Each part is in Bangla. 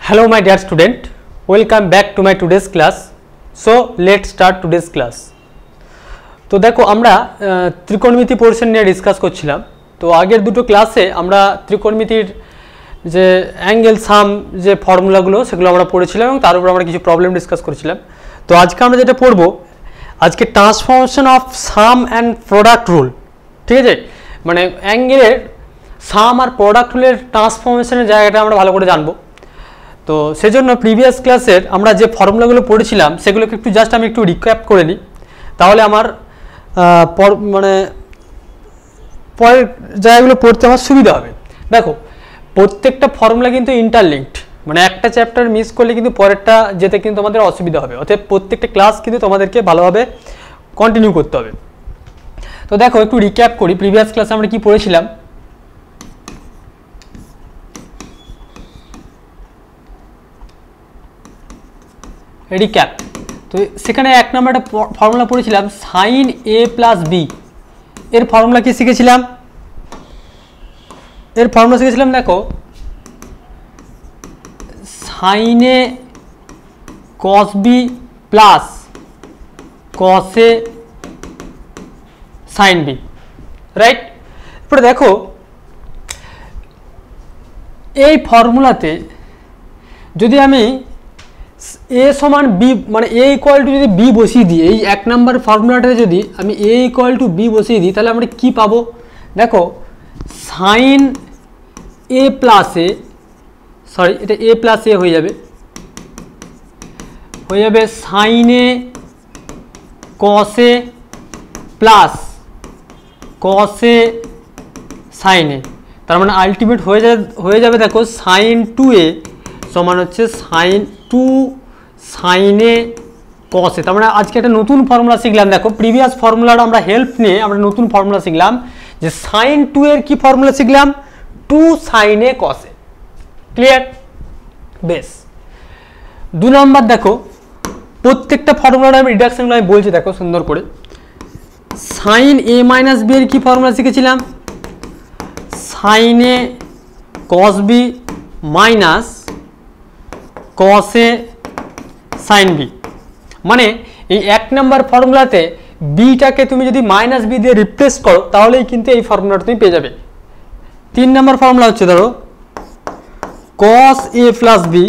Hello my dear student, welcome back to my today's class. So let's start today's class. তো দেখো আমরা ত্রিকোণমিতি পোরশন নিয়ে ডিসকাস করছিলাম। তো আগের দুটো ক্লাসে আমরা ত্রিকোণমিতির যে অ্যাঙ্গেল সাম যে ফর্মুলাগুলো সেগুলো আমরা পড়েছিলাম এবং তার উপর আমরা কিছু প্রবলেম ডিসকাস করেছিলাম। তো আজকে আমরা যেটা পড়ব আজকে transformation of some and product rule. ঠিক আছে, মানে অ্যাঙ্গেলের সাম আর প্রোডাক্ট রুলের ট্রান্সফরমেশনের জায়গাটা আমরা ভালো করে জানবো। তো সেজন্য প্রিভিয়াস ক্লাসের আমরা যে ফর্মুলাগুলো পড়েছিলাম সেগুলোকে একটু জাস্ট আমি একটু রিক্যাপ করে নিই, তাহলে আমার মানে পরের জায়গাগুলো পড়তে আমার সুবিধা হবে। দেখো প্রত্যেকটা ফর্মুলা কিন্তু ইন্টারলিঙ্কড, মানে একটা চ্যাপ্টার মিস করলে কিন্তু পরেরটা যেতে কিন্তু আমাদের অসুবিধা হবে। অতএব প্রত্যেকটা ক্লাস কিন্তু তোমাদেরকে ভালোভাবে কন্টিনিউ করতে হবে। তো দেখো একটু রিক্যাপ করি, প্রিভিয়াস ক্লাসে আমরা কি পড়েছিলাম। রিক্যাপ, তো সেখানে এক নম্বর একটা ফর্মুলা পড়েছিলাম সাইন এ প্লাস বি। এর ফর্মুলা কি শিখেছিলাম? এর ফর্মুলা শিখেছিলাম দেখো সাইন এ কস বি প্লাস কস এ সাইন বি, রাইট। এরপরে দেখো এই ফর্মুলাতে যদি আমি এ সমান বি, মানে এ ইকুয়াল টু যদি বি বসিয়ে দিই, এই এক নম্বর ফর্মুলাটাতে যদি আমি এ ইকুয়াল টু বি বসিয়ে দিই তাহলে আমরা কি পাবো? দেখো sign a plus A, sorry এটা এ প্লাস এ হয়ে যাবে sign A cos A plus cos A sign এ। তার মানে আলটিমেট হয়ে যাবে দেখো সাইন টু এ সমান হচ্ছে সাইন টু সাইন এ কস এ। তার মানে আজকে একটা নতুন ফর্মুলা শিখলাম। দেখো প্রিভিয়াস ফর্মুলার আমরা হেল্প নিয়ে আমরা নতুন ফর্মুলা শিখলাম যে সাইন টু এর কি ফর্মুলা শিখলাম? টু সাইন এ কস এ। ক্লিয়ার? বেশ। দু নম্বর দেখো প্রত্যেকটা ফর্মুলার আমি রিডাকশনগুলো আমি বলছি দেখো সুন্দর করে। সাইন এ মাইনাস বি এর কি ফর্মুলা শিখেছিলাম? সাইন এ কস বি মাইনাস কস এ সাইন বি। মানে এই এক নম্বর ফর্মুলাতে বিটাকে তুমি যদি মাইনাস বি দিয়ে রিপ্লেস করো তাহলেই কিন্তু এই ফর্মুলাটা তুমি পেয়ে যাবে। তিন নম্বর ফর্মুলা হচ্ছে ধরো কস এ প্লাস বি।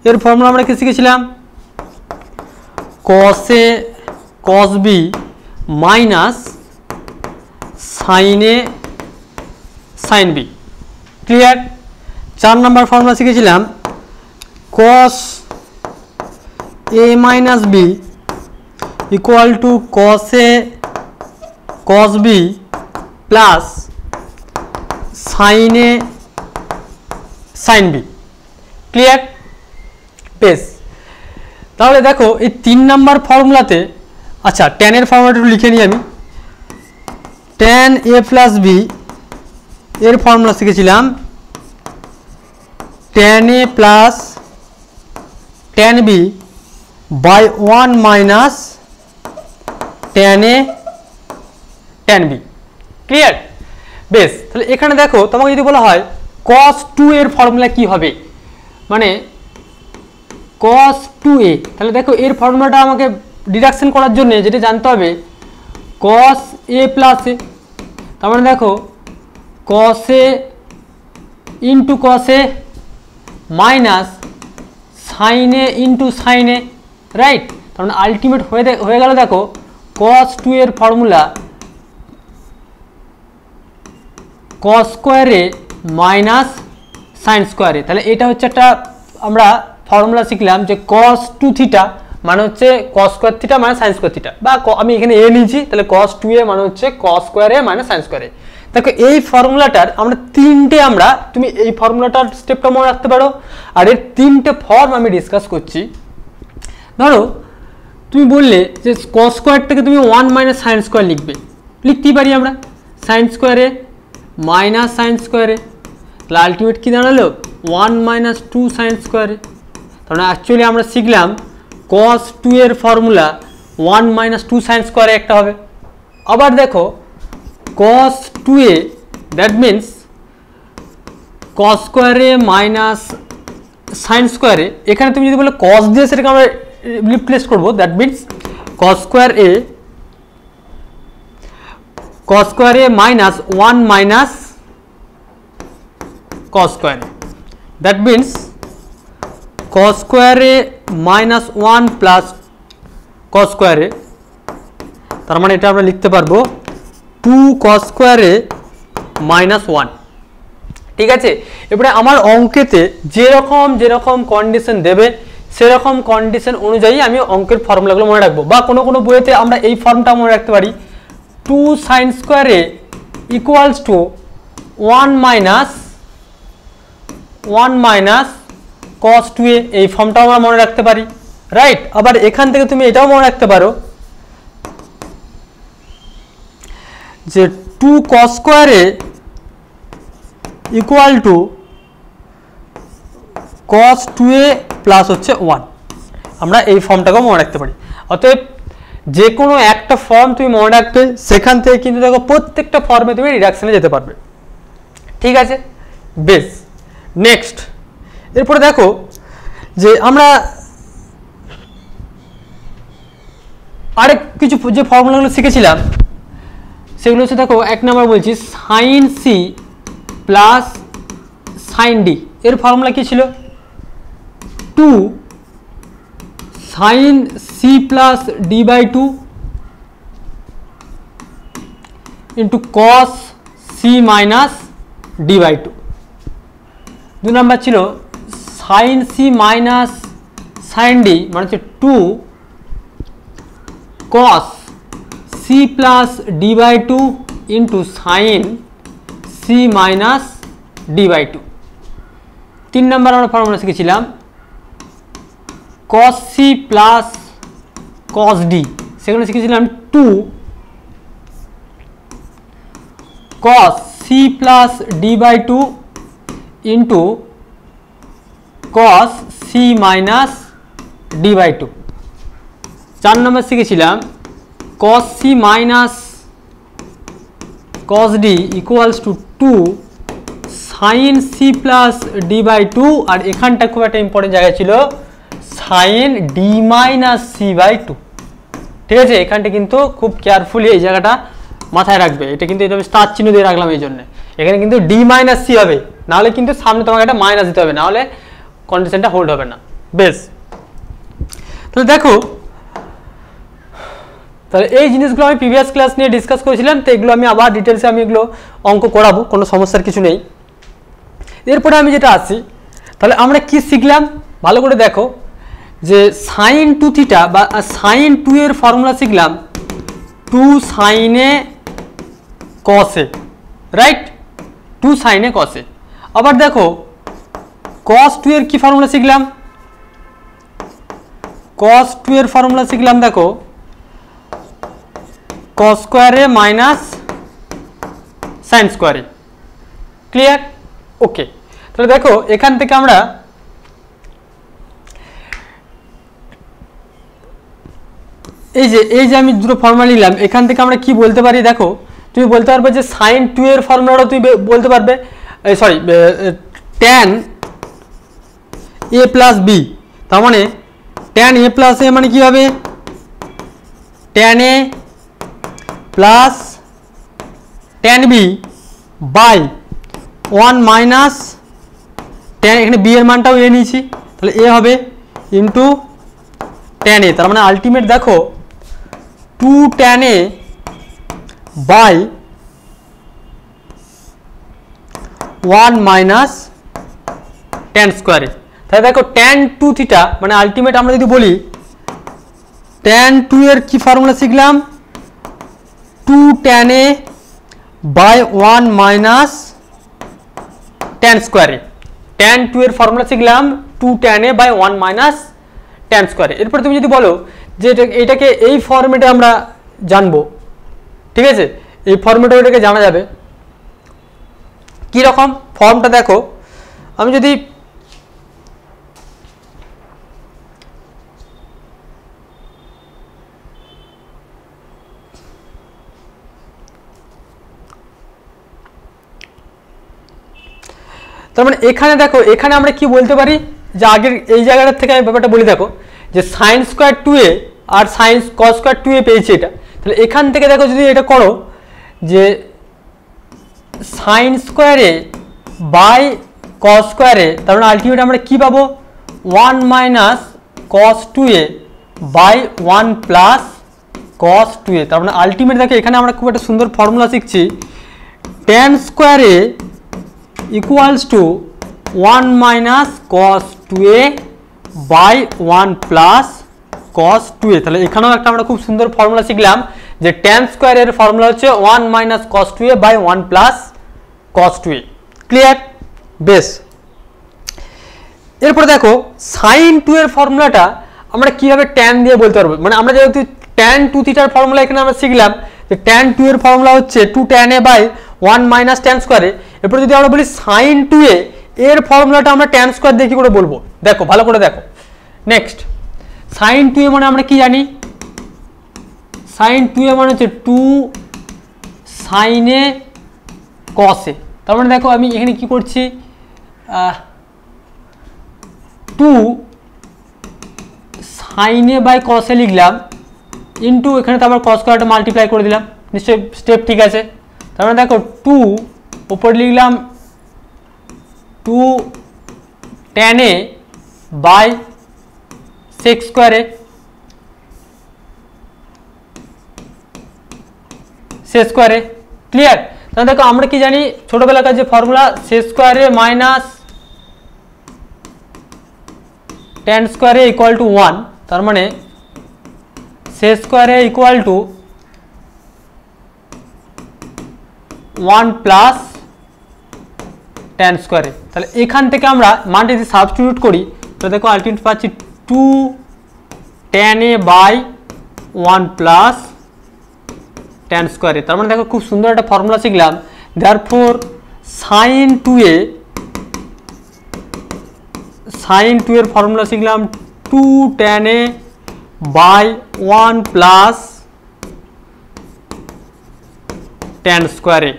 এর ফর্মুলা আমরা কি শিখেছিলাম? কস এ কস বি মাইনাস সাইন এ সাইন বি। ক্লিয়ার? চার নম্বর ফর্মুলা শিখেছিলাম cos a minus b equal to cos a cos b plus sin a sin b। Clear? বেশ। তাহলে দেখো এই তিন নাম্বার ফর্মুলাতে, আচ্ছা tan এর ফর্মুলাটা একটু লিখে নিই আমি। tan a plus b এর ফর্মুলা শিখেছিলাম tan a plus tan b by 1 minus tan a tan b। Clear? বেশ। তাহলে এখানে দেখো তোমাকে যদি বলা হয় cos 2 এর ফর্মুলা কি হবে, মানে cos 2a, তাহলে দেখো এর ফর্মুলাটা আমাকে ডিডাকশন করার জন্য যেটা জানতে হবে cos a plus a। তার মানে দেখো cos a into cos a minus sine A into sine A, right. তার মানে আলটিমেট হয়ে গেল দেখো cos 2 এর formula cos square A minus sine square এ। তাহলে এটা হচ্ছে একটা আমরা ফর্মুলা শিখলাম যে cos 2 থিটা মানে হচ্ছে cos স্কোয়ার থিটা মানে সাইন স্কোয়ার থিটা, বা আমি এখানে এ নিয়েছি তাহলে cos 2a মানে হচ্ছে cos square A minus sine square এ। দেখো এই ফর্মুলাটার আমরা তিনটে, তুমি এই ফর্মুলাটার স্টেপটা মনে রাখতে পারো। আর এর তিনটে ফর্ম আমি ডিসকাস করছি। ধরো তুমি বললে যে cos স্কোয়ারটাকে তুমি 1 মাইনাস সাইন স্কোয়ার লিখতেই পারি আমরা সাইন স্কোয়ারে মাইনাস সাইন স্কোয়ারে। তাহলে আলটিমেট কি দাঁড়ালো 1 মাইনাস 2 সাইন স্কোয়ারে। তাহলে অ্যাকচুয়ালি আমরা শিখলাম cos 2 এর ফর্মুলা 1 মাইনাস 2 সাইন স্কোয়ারে একটা হবে। আবার দেখো cos 2a, that means cos square a minus sine স্কোয়ারে এখানে তুমি যদি বলো কস দিয়ে সেটাকে আমরা রিপ্লেস করবো, that means cos square A minus 1 minus cos square, that means cos square A minus 1 plus cos square A, তার মানে এটা আমরা লিখতে পারবো 2 কস স্কোয়ার এ মাইনাস 1। ঠিক আছে, এবারে আমার অঙ্কেতে যেরকম কন্ডিশন দেবে সেরকম কন্ডিশন অনুযায়ী আমি অঙ্কের ফর্মুলাগুলো মনে রাখবো, বা কোনো বইতে আমরা এই ফর্মটা মনে রাখতে পারি 2 sine square A equals to 1 minus cos 2a, এই ফর্মটাও আমরা মনে রাখতে পারি, রাইট। আবার এখান থেকে তুমি এটাও মনে রাখতে পারো যে 2 কস square A equal to cos 2a plus হচ্ছে 1, আমরা এই ফর্মটাকেও মনে রাখতে পারি। অতএব যে কোনো একটা ফর্ম তুমি মনে রাখবে, সেখান থেকে কিন্তু দেখো প্রত্যেকটা ফর্মে তুমি রিডাকশনে যেতে পারবে। ঠিক আছে, বেশ। নেক্সট এরপরে দেখো যে আমরা আরেক কিছু যে ফর্মুলাগুলো শিখেছিলাম সেগুলো হচ্ছে, দেখো 1 নাম্বার বলছি sine C plus sine D, এর ফর্মুলা কি ছিল 2 sine C plus D by 2 into cos C minus D by 2। 2 number ছিল sine C minus sine D মানে হচ্ছে 2 cos C plus D by 2 into sine C minus D by 2। 3 number আমরা ফর্মুলা শিখেছিলাম cos c plus cos d, সেখানে শিখেছিলাম 2 cos c plus d by 2 into cos c minus d by 2। 4 নম্বর শিখেছিলাম cos c মাইনাস cos d equals to 2 sine C plus D by 2, আর এখানটা খুব একটা ইম্পর্টেন্ট জায়গা ছিল sine d minus c by 2। ঠিক আছে, এখানটা কিন্তু খুব কেয়ারফুলি এই জায়গাটা মাথায় রাখবে, এটা কিন্তু এটা আমি স্টার চিহ্ন দিয়ে রাখলাম এই জন্য। এখানে কিন্তু ডি মাইনাস সি হবে, নাহলে কিন্তু সামনে তোমাকে একটা মাইনাস দিতে হবে, নাহলে কন্ডিশনটা হোল্ড হবে না। বেশ, তাহলে দেখো, তাহলে এই জিনিসগুলো আমি প্রিভিয়াস ক্লাস নিয়ে ডিসকাস করেছিলাম, তো এগুলো আমি আবার ডিটেলসে আমি এগুলো অঙ্ক করাবো, কোনো সমস্যার কিছু নেই। এরপরে আমি যেটা আসি, তাহলে আমরা কি শিখলাম ভালো করে দেখো, যে সাইন 2 থিটা বা সাইন 2 এর ফর্মুলা শিখলাম 2 সাইনে কসে, রাইট, 2 সাইনে কসে। আবার দেখো cos 2 এর কি ফর্মুলা শিখলাম, cos 2 এর ফর্মুলা শিখলাম দেখো cos স্কোয়ারে মাইনাস সাইন স্কোয়ারে। ক্লিয়ার? ওকে, তাহলে দেখো এখান থেকে আমরা এই যে আমি দুটো ফর্মুলা নিলাম, এখান থেকে আমরা কি বলতে পারি, দেখো তুমি বলতে পারবে যে সাইন 2 এর ফর্মুলাটা তুমি বলতে পারবে, sorry tan a plus B, তার মানে ট্যান এ প্লাস এ মানে কি হবে tan a plus tan b by 1 minus tan, এখানে বি এর মানটাও এ নিয়েছি, তাহলে এ হবে ইন্টু ট্যান এ, তার মানে আলটিমেট দেখো 2 tan a by 1 minus tan স্কোয়ারে। তাহলে দেখো ট্যান 2 থিটা মানে আলটিমেট আমরা যদি বলি ট্যান 2 এর কি ফর্মুলা শিখলাম 2 tan a by 1 minus tan স্কোয়ারে। ট্যান 2 এর ফর্মুলা শিখলাম 2 tan a by 1 minus tan স্কোয়ারে। এরপর তুমি যদি বলো যে এটাকে এই ফর্মেটে আমরা জানবো, ঠিক আছে, এই ফর্মেটে এটাকে জানা যাবে কি রকম ফর্মটা দেখো, আমি যদি তার মানে এখানে দেখো, এখানে আমরা কি বলতে পারি যে আগের এই জায়গাটার থেকে আমি ব্যাপারটা বলি, দেখো যে সাইন স্কোয়ার 2a আর সাইন কস স্কোয়ার 2a পেয়েছি এটা, তাহলে এখান থেকে দেখো যদি এটা করো যে সাইন স্কোয়ারে বাই কস স্কোয়ারে, তার মানে আলটিমেট আমরা কী পাবো 1 minus cos 2a by 1 plus cos 2a। তার মানে আলটিমেট দেখো এখানে আমরা খুব একটা সুন্দর ফর্মুলা শিখছি, ট্যান স্কোয়ারে equals to 1 minus cos 2a by 1 plus cos 2a। তাহলে এখানেও একটা আমরা খুব সুন্দর ফর্মুলা শিখলাম যে ট্যান স্কোয়ারের ফর্মুলা হচ্ছে 1 minus cos 2a by 1 plus cos 2a। Clear? বেশ, এরপরে দেখো সাইন 2 এর ফর্মুলাটা আমরা কিভাবে ট্যান দিয়ে বলতে পারবো, মানে আমরা যেহেতু ট্যান 2 থিটার ফর্মুলা এখানে আমরা শিখলাম যে ট্যান 2 এর ফর্মুলা হচ্ছে 2 tan a by 1 minus tan স্কোয়ারে। এরপর যদি আমরা বলি সাইন 2a এর ফর্মুলাটা আমরা ট্যান স্কোয়ার দিয়ে কি করে বলবো, দেখো ভালো করে দেখো। নেক্সট সাইন 2a মানে আমরা কি জানি, সাইন 2a মানে হচ্ছে 2 সাইন এ কস এ। তার মানে দেখো আমি এখানে কি করছি 2 সাইন এ বাই কস এ লিখলাম ইন্টু এখানে তো আবার কস স্কোয়ারটা মাল্টিপ্লাই করে দিলাম, নিশ্চয়ই স্টেপ ঠিক আছে। তার মানে দেখো 2 উপরে লিখলাম 2 tan a বাই সেক স্কোয়ারে সে স্কোয়ারে। ক্লিয়ার? তাহলে দেখো আমরা কি জানি ছোটবেলাকার যে ফর্মুলা সে স্কোয়ারে মাইনাস ট্যান স্কোয়ারে ইকুয়াল টু 1, তার মানে সে স্কোয়ারে ইকুয়াল টু 1 প্লাস ট্যান স্কোয়ারে। তাহলে এখান থেকে আমরা মানটা যদি সাবস্টিটিউট করি তাহলে দেখো আলটিমেট পাচ্ছি 2 tan a by 1 plus tan স্কোয়ারে। তার মানে দেখো খুব সুন্দর একটা ফর্মুলা শিখলাম, দেয়ারফর সাইন 2a, সাইন 2 এর ফর্মুলা শিখলাম 2 tan a by 1 plus tan স্কোয়ারে।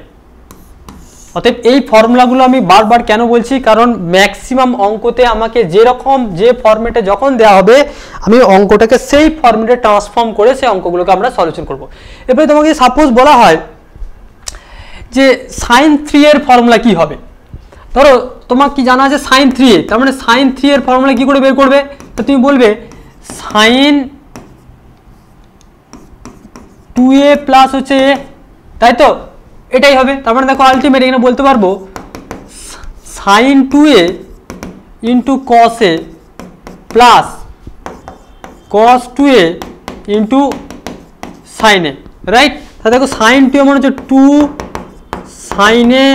অতএব এই ফর্মুলাগুলো আমি বারবার কেন বলছি, কারণ ম্যাক্সিমাম অঙ্কতে আমাকে যেরকম যে ফর্মেটে যখন দেওয়া হবে আমি অঙ্কটাকে সেই ফর্মেটে ট্রান্সফর্ম করে সেই অঙ্কগুলোকে আমরা সলিউশন করব। এরপরে তোমাকে সাপোজ বলা হয় যে সাইন 3 এর ফর্মুলা কি হবে, ধরো তোমার কি জানা আছে সাইন 3a, তার মানে সাইন 3 এর ফর্মুলা কি করে বের করবে, তো তুমি বলবে সাইন 2a প্লাস হচ্ছে a, তাই তো এটাই হবে। তার মানে দেখো আলটিমেট এখানে বলতে পারবো sine 2a into cos A plus cos 2a into sine A, right? তাহলে দেখো সাইন 2a মানে হচ্ছে 2 সাইন এ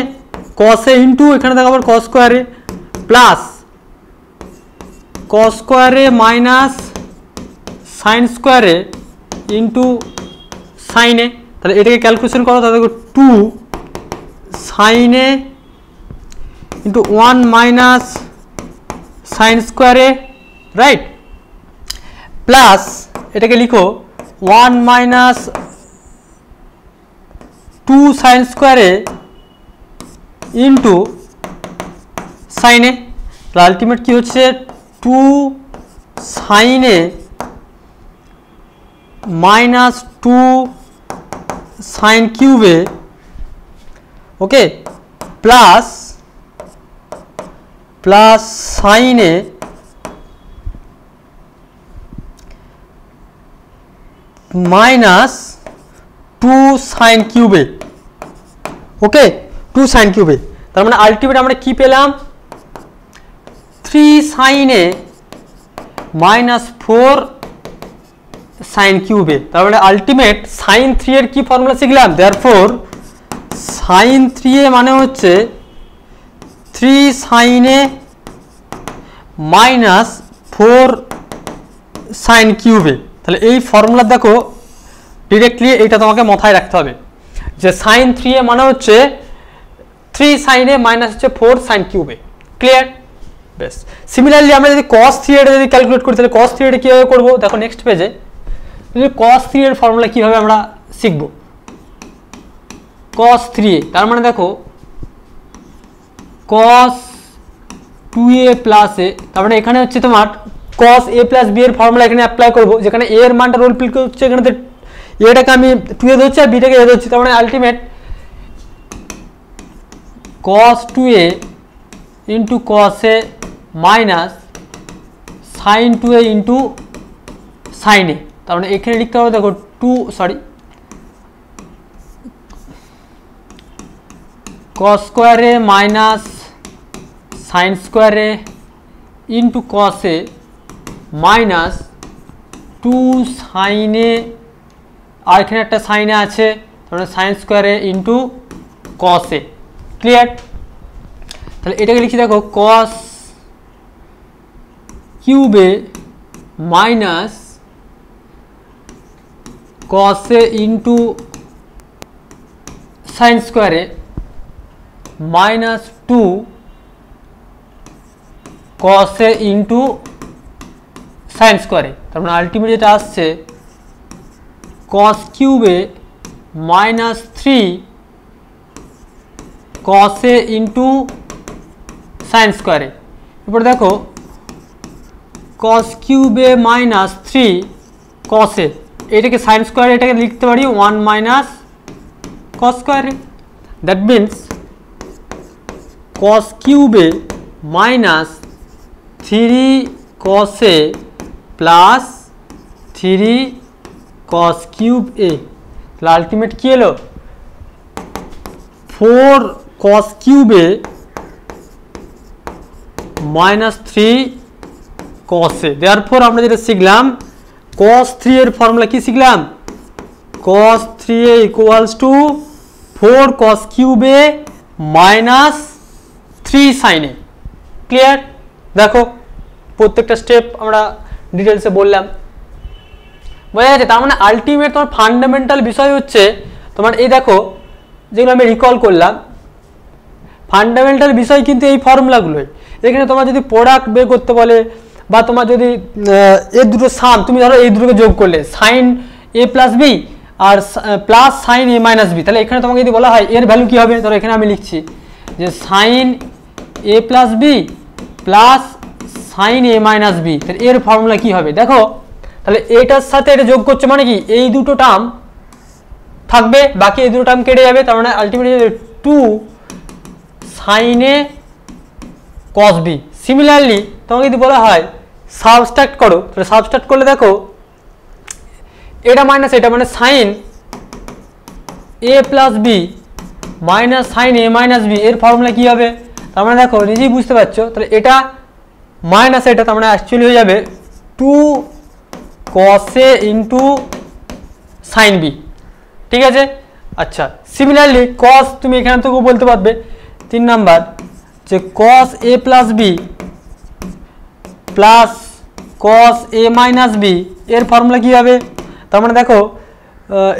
কস এ ইন্টু এখানে দেখো আবার কস স্কোয়ারে প্লাস কস স্কোয়ারে মাইনাস সাইন স্কোয়ারে ইন্টু সাইন এ। তাহলে এটাকে ক্যালকুলেশন করো, তাহলে দেখো 2 সাইন এ ইন্টু 1 মাইনাস সাইন স্কোয়ারে, রাইট? প্লাস এটাকে লিখো 1 মাইনাস 2 সাইন স্কোয়ারে ইন্টু সাইন এ। তাহলে আলটিমেট কি হচ্ছে 2 সাইন এ মাইনাস 2 সাইন কিউবে, ওকে, প্লাস সাইন এ মাইনাস 2 সাইন কিউবে, ওকে, 2 সাইন কিউবে। তার মানে আলটিমেট আমরা কি পেলাম 3 সাইন এ মাইনাস 4 সাইন কিউবে। তার মানে আলটিমেট সাইন 3 এর কি ফর্মুলা শিখলাম, দেয়ারফর সাইন 3a মানে হচ্ছে 3 সাইন এ মাইনাস 4 সাইন কিউবে। তাহলে এই ফর্মুলা দেখো ডিরেক্টলি এইটা তোমাকে মাথায় রাখতে হবে যে সাইন 3a মানে হচ্ছে 3 সাইন এ মাইনাস হচ্ছে 4 সাইন কিউবে। ক্লিয়ার? বেশ, সিমিলারলি আমরা যদি cos 3a যদি ক্যালকুলেট করি তাহলে cos 3a কিভাবে করবো দেখো নেক্সট পেজে। cos 3 এর ফর্মুলা কিভাবে আমরা শিখব, cos 3a তার মানে দেখো cos 2a প্লাস এ, তার মানে এখানে হচ্ছে তোমার cos a প্লাস b এর ফর্মুলা এখানে অ্যাপ্লাই করব, যেখানে a এর মানটা রোল প্লে করছে, এখানে এটাকে আমি 2a ধরছি আর bটাকে a ধরছি, তার মানে ultimate cos 2a into cos a minus sin 2a into sin a, তার মানে এখানে লিখতে হবে দেখো cos square a minus sin square a into cos a minus 2 sin a, আর এখানে একটা sin a আছে, তার মানে sin square a into cos a। Clear? তাহলে এটাকে লিখি দেখো cos cube a minus cos a into sin square a minus 2 cos a into sin square a, তার মানে আলটিমেট যেটা আসছে cos cube a minus 3 cos a into sin square a। এরপর দেখো cos cube a minus 3 cos a, এটাকে sin স্কোয়ার এটাকে লিখতে পারি 1 minus cos square a, that means cos cube a minus 3 cos a plus 3 cos cube a, তাহলে আলটিমেট কি এলো 4 cos cube a minus 3 cos a। Therefore আমরা যেটা শিখলাম cos 3 এর ফর্মুলা কি শিখলাম, cos 3a equals two 4 cos cube a minus 3 sin a। Clear? দেখো প্রত্যেকটা স্টেপ আমরা ডিটেলসে বললাম, বোঝা যাচ্ছে? তার মানে আলটিমেট তোমার ফান্ডামেন্টাল বিষয় হচ্ছে তোমার এই দেখো যেগুলো আমি রিকল করলাম, ফান্ডামেন্টাল বিষয় কিন্তু এই ফর্মুলাগুলোই। এখানে তোমার যদি প্রোডাক্ট বের করতে বলে বা তোমার যদি এই দুটো সাম, তুমি ধরো এই দুটোকে যোগ করলে sign a plus B R plus sign A minus B, তাহলে এখানে তোমাকে যদি বলা হয় এর ভ্যালু কী হবে, ধরো এখানে আমি লিখছি যে sign a plus b plus sign A minus B, তাহলে এর ফর্মুলা কী হবে দেখো, তাহলে এটার সাথে এটা যোগ করছে মানে কি এই দুটো টার্ম থাকবে, বাকি এই দুটো টার্ম কেটে যাবে, তার মানে আলটিমেটলি 2 সাইন এ কস বি। সিমিলারলি তোমাকে যদি বলা হয় সাবস্ট্রাক্ট করো, তাহলে সাবস্ট্রাক্ট করলে দেখো এটা মাইনাস এটা মানে sign a plus b minus sine A minus b, এর ফর্মুলা কী হবে, তার মানে দেখো নিজেই বুঝতে পারছো, তাহলে এটা মাইনাস এটা, তার মানে অ্যাকচুয়ালি হয়ে যাবে 2 cos a into sine b. ঠিক আছে? আচ্ছা, সিমিলারলি cos তুমি এখান থেকেও বলতে পারবে 3 নাম্বার যে cos a plus b plus cos a minus b, এর ফর্মুলা কী হবে, তার মানে দেখো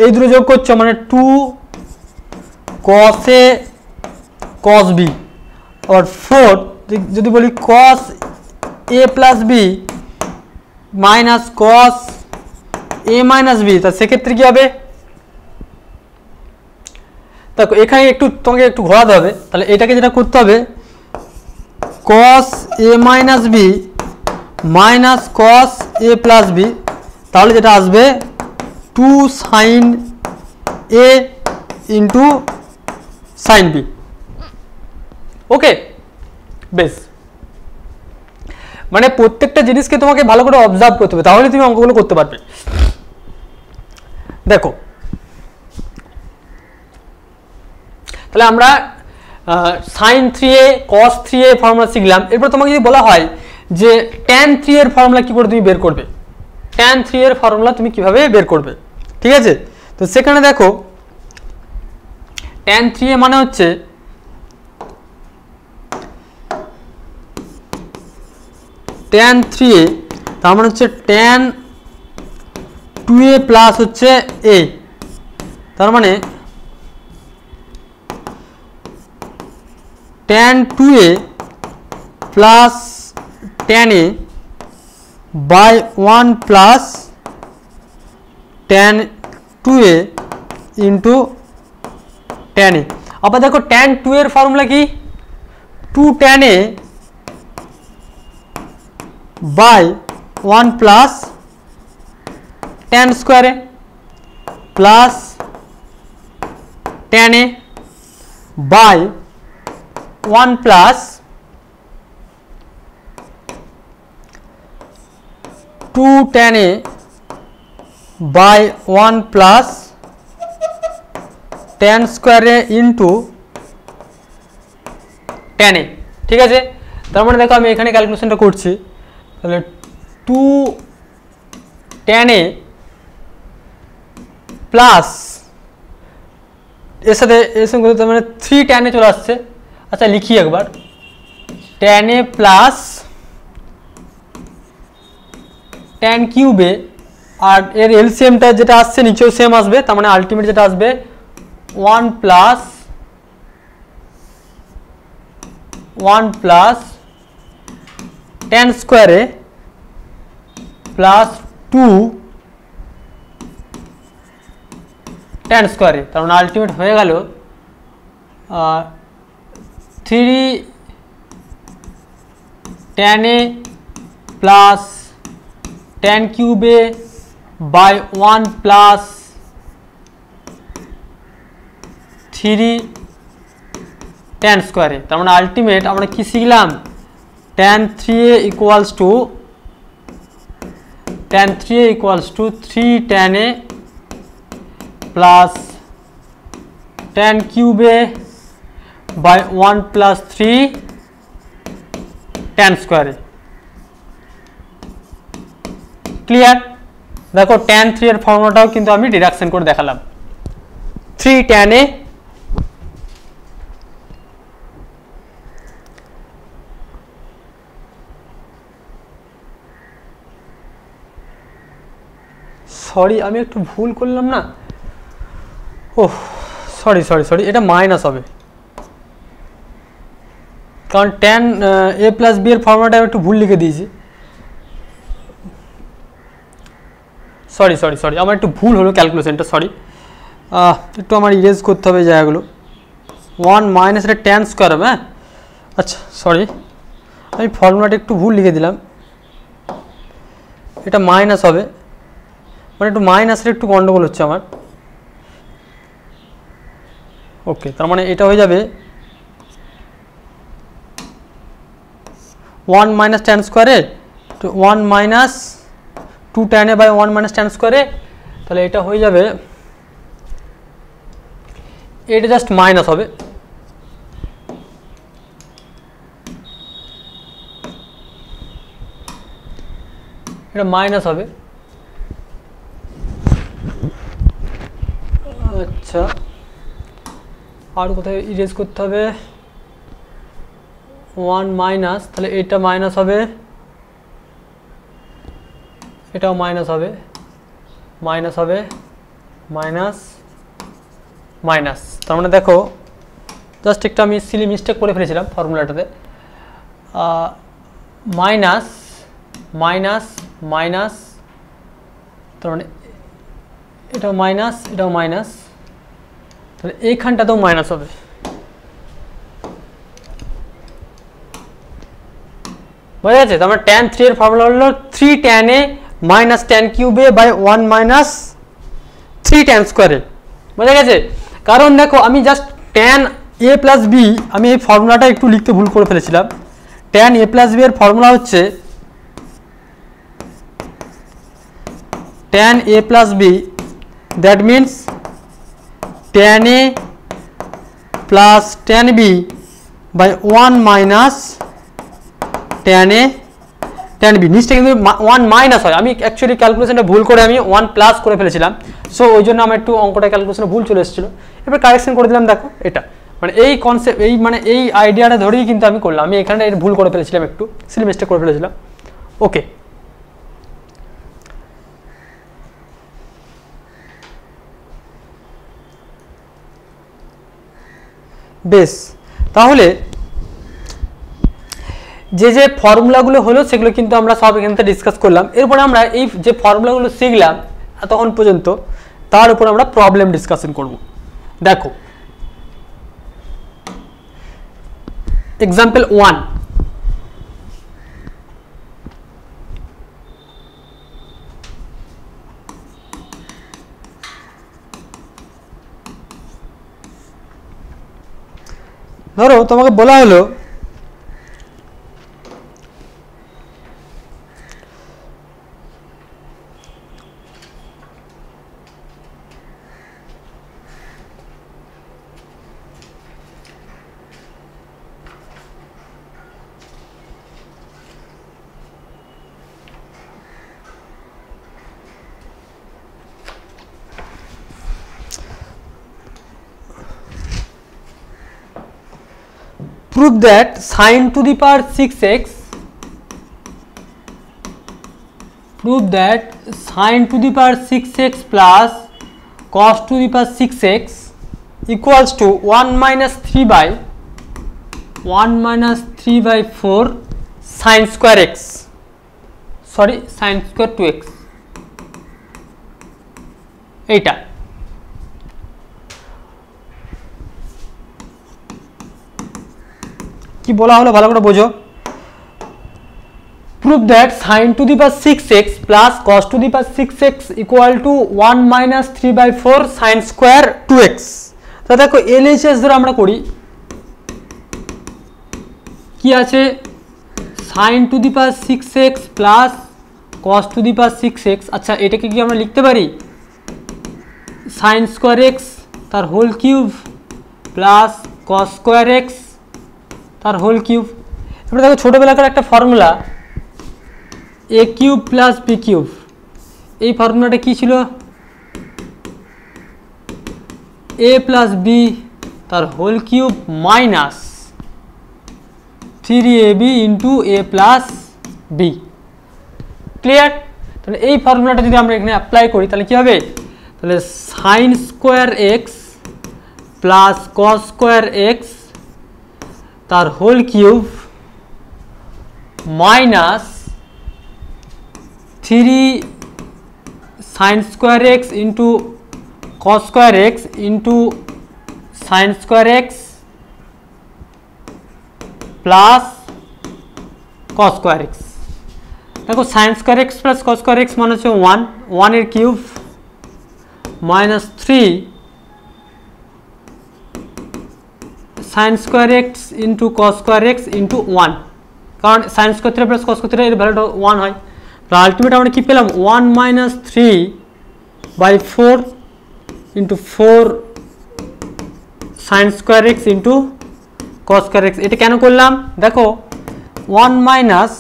এই দুটো যোগ করছো মানে 2 cos a cos b, আর 4 যদি বলি cos a plus b minus cos a minus b, তা সেক্ষেত্রে কী হবে দেখো এখানে একটু তোমাকে একটু ঘোরাতে হবে, তাহলে এটাকে যেটা করতে হবে cos a minus B minus cos a plus B, তাহলে যেটা আসবে 2 sine a into sine B. Okay, বেশ, মানে প্রত্যেকটা জিনিসকে তোমাকে ভালো করে অবজার্ভ করতে হবে, তাহলে তুমি অঙ্কগুলো করতে পারবে। দেখো তাহলে আমরা sign 3a cos 3a formula শিখলাম। এরপর তোমাকে যদি বলা হয় যে tan 3 এর ফর্মুলা কী করে তুমি বের করবে, tan 3 এর ফর্মুলা তুমি কিভাবে বের করবে, ঠিক আছে? তো সেখানে দেখো tan 3a মানে হচ্ছে tan 3a, তার মানে হচ্ছে tan 2a প্লাস হচ্ছে a, তার মানে tan 2a plus tan a by 1 plus tan 2a into tan a। আবার দেখো tan 2 এর ফর্মুলা কি 2 tan a by 1 plus tan স্কোয়ারে plus tan a by 1 plus 2 tan a by 1 plus tan স্কোয়ারে ইন্টু tan a। ঠিক আছে, তার মানে দেখো আমি এখানে ক্যালকুলেশনটা করছি, তাহলে 2 tan a প্লাস এর সাথে তার মানে 3 tan a চলে আসছে। আচ্ছা লিখি একবার, tan a plus tan cube a, আর এর এলসিএমটা যেটা আসছে নিচেও সেম আসবে, তার মানে আলটিমেট যেটা আসবে 1 প্লাস 1 tan স্কোয়ারে প্লাস 2 tan স্কোয়ারে, তার মানে আলটিমেট হয়ে গেল 3 tan a plus tan cube a by 1 plus 3 tan স্কোয়ারে, তার মানে আলটিমেট আমরা কি শিখলাম, tan 3a equals to 3 tan a plus tan cube a by 1 plus 3 tan স্কোয়ারে। ক্লিয়ার? দেখো tan 3 এর ফর্মুলাটাও কিন্তু আমি ডিডাকশন করে দেখালাম, 3 tan a সরি আমি একটু ভুল করলাম না, ও সরি এটা মাইনাস হবে, কারণ tan a প্লাস b এর ফর্মুলাটা আমি একটু ভুল লিখে দিয়েছি, সরি আমার একটু ভুল হলো ক্যালকুলেশনটা, সরি একটু আমার ইরেজ করতে হবে জায়গাগুলো, 1 মাইনাস এটা tan স্কোয়ার হবে, হ্যাঁ আচ্ছা সরি আমি ফর্মুলাটা একটু ভুল লিখে দিলাম, এটা মাইনাস হবে, মানে একটু মাইনাসের একটু গন্ডগোল হচ্ছে আমার, ওকে তার মানে এটা হয়ে যাবে 1 মাইনাস tan স্কোয়ারে 1 minus 2 tan a by 1 minus tan স্কোয়ারে, তাহলে এটা হয়ে যাবে, এটা জাস্ট মাইনাস হবে, এটা মাইনাস হবে, আচ্ছা আর কোথায় ইরেজ করতে হবে, 1 মাইনাস, তাহলে এটা মাইনাস হবে, এটাও মাইনাস হবে, মাইনাস মাইনাস, তার মানে দেখো জাস্ট একটা আমি সিলি মিস্টেক করে ফেলেছিলাম ফর্মুলাটাতে, মাইনাস মাইনাস মাইনাস, তার মানে এটাও মাইনাস, তাহলে এইখানটাতেও মাইনাস হবে, বোঝা যাচ্ছে, তার মানে tan 3 এর ফর্মুলা হলো 3 tan a minus tan cube a by 1 minus 3 tan স্কোয়ারে, বোঝা গেছে, কারণ দেখো আমি just tan a plus b আমি এই ফর্মুলাটা একটু লিখতে ভুল করে ফেলেছিলাম, tan a প্লাস b এর ফর্মুলা হচ্ছে tan a plus b, that means tan a plus tan b by 1 minus tan a tan b, নিচটা কিন্তু 1 মাইনাস হয়, আমি অ্যাকচুয়ালি ক্যালকুলেশনটা ভুল করে আমি 1 প্লাস করে ফেলেছিলাম, সো ওই জন্য আমার একটু অঙ্কটা ক্যালকুলেশনে ভুল চলে এসেছিলো, এবার কারেকশন করে দিলাম, দেখো এটা মানে এই কনসেপ্ট এই আইডিয়াটা ধরেই কিন্তু আমি করলাম, আমি এখানে ভুল করে ফেলেছিলাম, একটু সিলি মিস্টেক করে ফেলেছিলাম, ওকে বেশ, তাহলে যে ফর্মুলাগুলো হলো সেগুলো কিন্তু আমরা সব এখান থেকে ডিসকাস করলাম, এরপরে আমরা এই যে ফর্মুলাগুলো শিখলাম এতক্ষণ পর্যন্ত তার উপর আমরা প্রবলেম ডিসকাশন করব। দেখো এক্সাম্পল 1, ধরো তোমাকে বলা হলো prove that sin to the power 6x plus cos to the power 6x equals to 1 minus 3 by 4 sin square x, sorry sin square 2x, এইটা কি বলা হলো ভালো করে বোঝো। prove that sin to the power 6x plus cos to the power 6x equal to 1 minus 3 by 4 sin square 2x। তো দেখো LHS ধরে আমরা করি, কি আছে sin to the power 6x plus cos to the power 6x। আচ্ছা এটাকে কি আমরা লিখতে পারি sin square x তার whole cube plus cos square x তার হোল কিউব। এবার দেখো ছোটোবেলাকার একটা formula A cube plus B cube, এই ফর্মুলাটা কী ছিল এ প্লাস বি তার whole cube minus 3ab into A plus B. Clear? তাহলে এই ফর্মুলাটা যদি আমরা এখানে অ্যাপ্লাই করি তাহলে কী হবে, তাহলে sine square X plus cos square X তার whole cube minus 3 sine square X into cos square X into sine square X plus cos square X. দেখো sine square X plus cos square X মানে হচ্ছে 1 এর cube minus 3 sine square X into cos square X into 1, কারণ sine square theta plus cos square theta এর ভ্যালুটা 1 হয়। তো আলটিমেট আমরা কি পেলাম 1 minus 3/4 into 4 sign square X into cos square x. এটা কেন করলাম দেখো 1 মাইনাস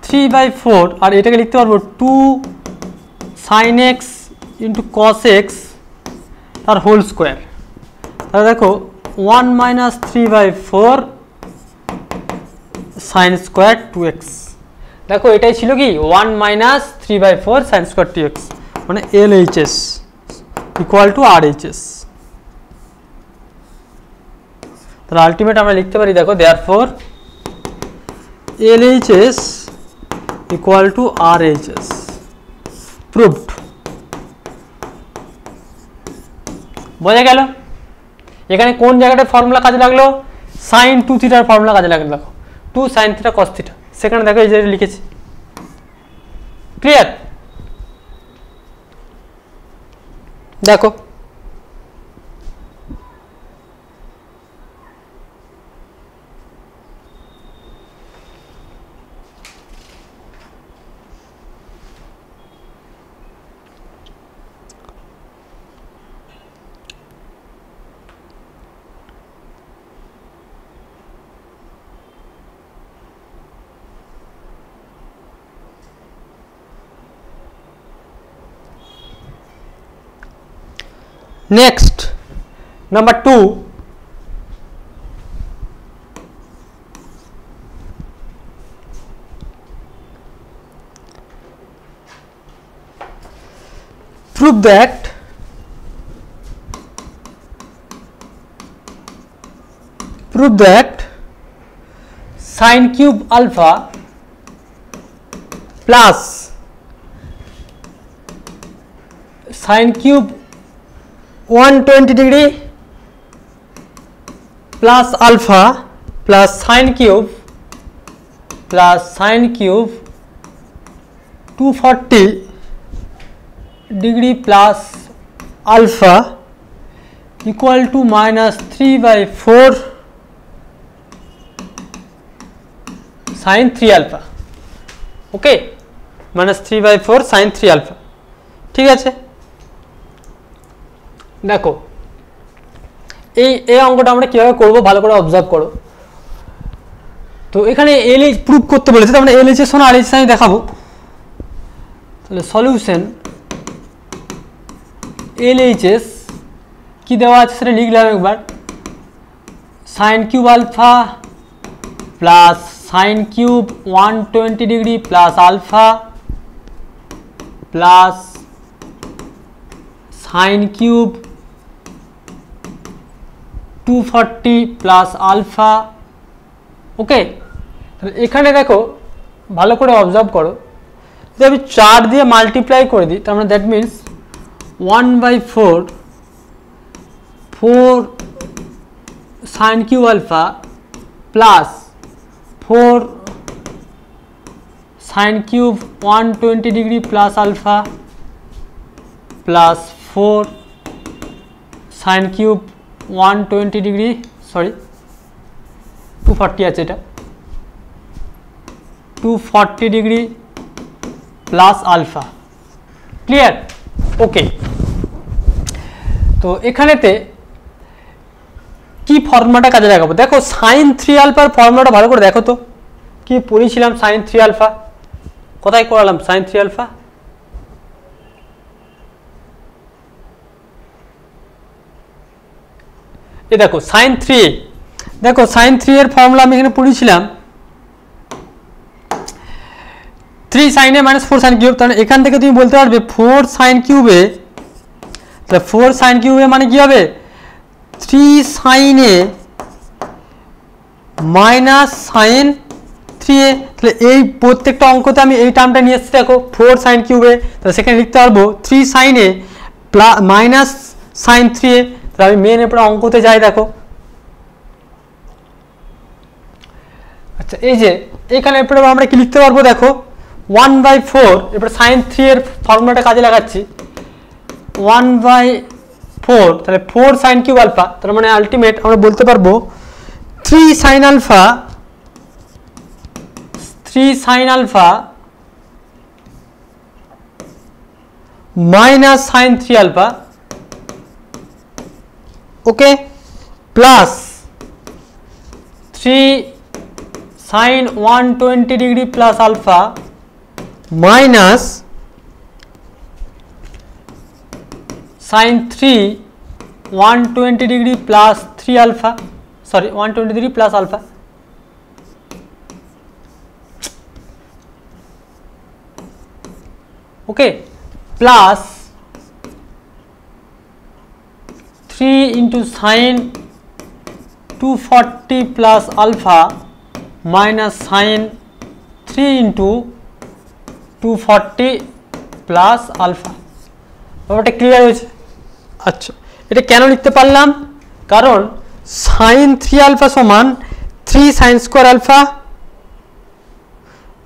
3/4 আর এটাকে লিখতে পারবো 2 sine x into cos x তার হোল স্কোয়ার। তাহলে দেখো 1 minus 3/4 sin square 2x। দেখো এটাই ছিল কি 1 minus 3/4 sin square 2x মানে LHS equal to RHS। তাহলে আলটিমেট আমরা লিখতে পারি দেখো therefore LHS equal to RHS proved। বোঝা গেল? এখানে কোন জায়গাটা ফর্মুলা কাজে লাগলো, সাইন 2 থিটার ফর্মুলা কাজে লাগলো। দেখো 2 সাইন থিটা কস থিটা, সেখানে দেখো এই যে লিখেছি। ক্লিয়ার? দেখো next number 2, prove that sin cube alpha plus sin cube 120 degree plus alpha plus sin cube 240 degree plus alpha equal to -3/4 sin 3 alpha. Okay, -3/4 sin 3 alpha. ঠিক আছে, দেখো এই অঙ্কটা আমরা কিভাবে করব ভালো করে অবজার্ভ করো। তো এখানে এলএইচ প্রুফ করতে বলেছে, তার মানে এলএইচ এর সমান আরএইচ আমি দেখাবো। তাহলে সলিউশন এলএইচএস কি দেওয়া আছে সেটা লিখলাম একবার, sin cube alpha plus sin cube 120 degree plus alpha plus sin cube 240 plus alpha. Okay, তাহলে এখানে দেখো ভালো করে অবজার্ভ করো, যদি আমি 4 দিয়ে মাল্টিপ্লাই করে দিই তার মানে that means 1/4 sin cube alpha plus 4 sin cube 120 degree plus alpha plus 4 sin cube 120 degree, sorry 240 আছে, এটা 240 degree plus alpha. Clear? Okay, তো এখানেতে কি ফর্মুলাটা কাজে লাগাবো, দেখো sin 3 আলফার ফর্মুলাটা ভালো করে দেখো তো, কি পড়েছিলাম sin 3 আলফা, কোথায় করালাম sin 3 আলফা, এই দেখো sin 3, দেখো sin 3 এর ফর্মুলা আমি এখানে পড়েছিলাম 3 sin a - 4 sin কিউব। তাহলে এখান থেকে তুমি বলতে পারবে 4 sin কিউবে, তাহলে 4 sin কিউবে মানে কি হবে 3 sin a minus sin 3a। তাহলে এই প্রত্যেকটা অঙ্কতে আমি এই টার্মটা নিয়ে এসেছি, দেখো 4 sin কিউবে, তাহলে সেখানে লিখতে পারবো 3 sin a minus sin 3a। তাহলে আমি মেন এরপরে অঙ্কতে যাই, দেখো আচ্ছা এই যে এখানে এরপরে আমরা কি লিখতে পারবো, দেখো 1/4, এরপরে sin 3 এর ফর্মুলাটা কাজে লাগাচ্ছি 1/4, তাহলে 4 sin কিউব আলফা, তার মানে আলটিমেট আমরা বলতে পারবো 3 sin alpha minus sin 3 alpha, okay, plus 3 sin 120 degree plus alpha minus sin 3 120 degree plus 3 alpha, sorry 120 degree plus alpha, okay, plus 3 into sin 240 plus alpha minus sin 3 into 240 plus alpha। ব্যাপারটা ক্লিয়ার হয়েছে? আচ্ছা, এটা কেন লিখতে পারলাম, কারণ sin 3 আলফা সমান 3 sin square alpha,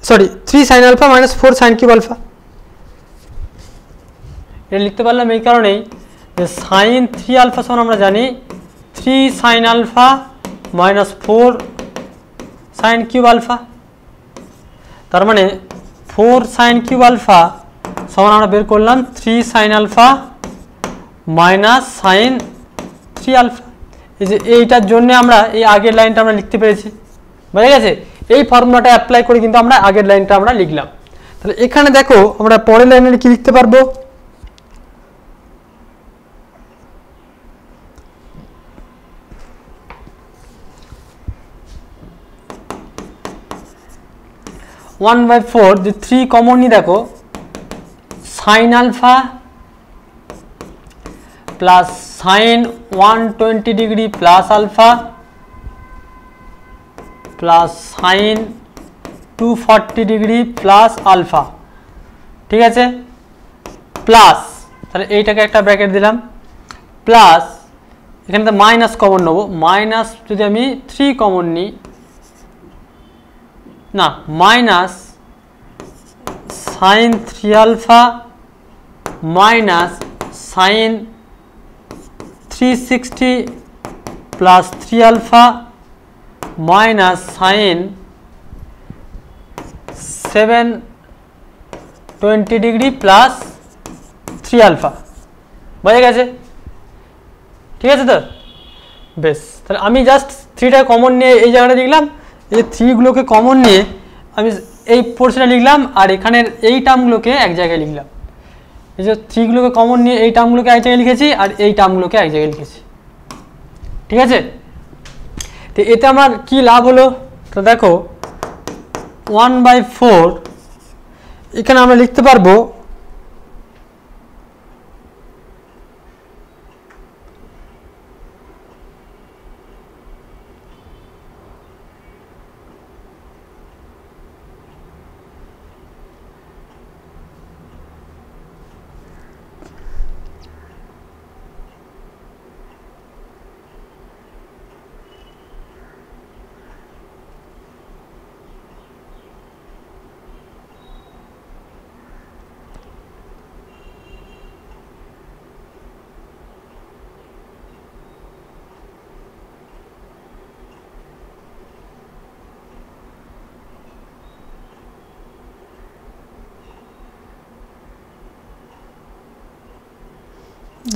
sorry 3 sin alpha minus 4 sin cube alpha. এটা লিখতে পারলাম এই কারণেই যে sin 3 আলফা সমান আমরা জানি 3 sin alpha minus 4 sin cube alpha, তার মানে 4 sin কিউব আলফা সমান আমরা বের করলাম 3 sin alpha minus sin 3 alpha. এই যে এইটার জন্য আমরা এই আগের লাইনটা আমরা লিখতে পেরেছি, বুঝে গেছে? এই ফর্মুলাটা অ্যাপ্লাই করে কিন্তু আমরা আগের লাইনটা আমরা লিখলাম। তাহলে এখানে দেখো আমরা পরের লাইনে কি লিখতে পারবো, 1/4 যে 3 কমন নি, দেখো sin alpha plus sin 120 degree plus alpha plus sin 240 degree plus alpha, ঠিক আছে, প্লাস, তাহলে এইটাকে একটা ব্র্যাকেট দিলাম, প্লাস এখানে তো মাইনাস কমন নেবো, মাইনাস যদি আমি 3 কমন নিই, না minus sin 3 alpha minus sin 360 plus 3 alpha minus sine 720 degree plus 3 alpha. বোঝা গেছে? ঠিক আছে তো? বেশ, তাহলে আমি জাস্ট 3টা কমন নিয়ে এই জায়গাটা লিখলাম, এই 3গুলোকে কমন নিয়ে আমি এই পোর্শনটা লিখলাম, আর এখানের এই টার্মগুলোকে এক জায়গায় লিখলাম। এই যে 3গুলোকে কমন নিয়ে এই টার্মগুলোকে এক জায়গায় লিখেছি, আর এই টার্মগুলোকে এক জায়গায় লিখেছি। ঠিক আছে? তো এতে আমার কি লাভ হলো? তো দেখো 1/4 এখানে আমরা লিখতে পারবো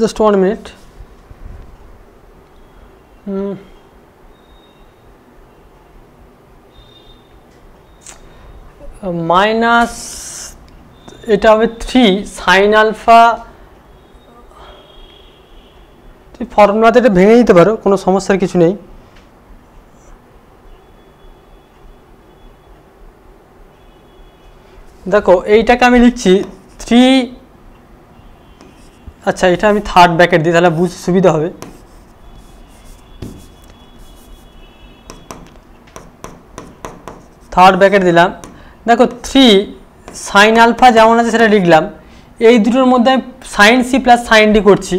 just 1 minute. মাইনাস এটা হবে 3 সাইন আলফা, ফর্মুলাতে এটা ভেঙে দিতে পারো, কোনো সমস্যার কিছু নেই। দেখো এইটাকে আমি লিখছি 3, আচ্ছা এটা আমি থার্ড ব্র্যাকেট দিই তাহলে বুঝতে সুবিধা হবে। থার্ড ব্র্যাকেট দিলাম। দেখো 3 সাইন আলফা যেমন আছে সেটা লিখলাম, এই দুটোর মধ্যে আমি sine C plus sine d করছি,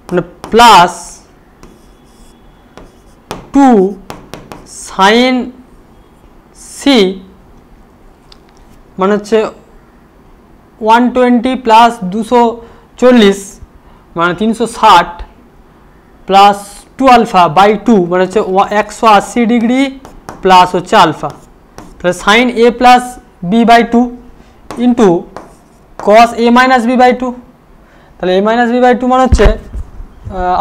মানে প্লাস 2 সাইন সি মানে হচ্ছে 120 প্লাস 240 মানে 360 প্লাস 2 আলফা বাই 2 মানে হচ্ছে 180 ডিগ্রি প্লাস হচ্ছে আলফা, তাহলে sine a plus b by 2 into cos a minus b by 2, তাহলে এ মাইনাস বি বাই 2 মানে হচ্ছে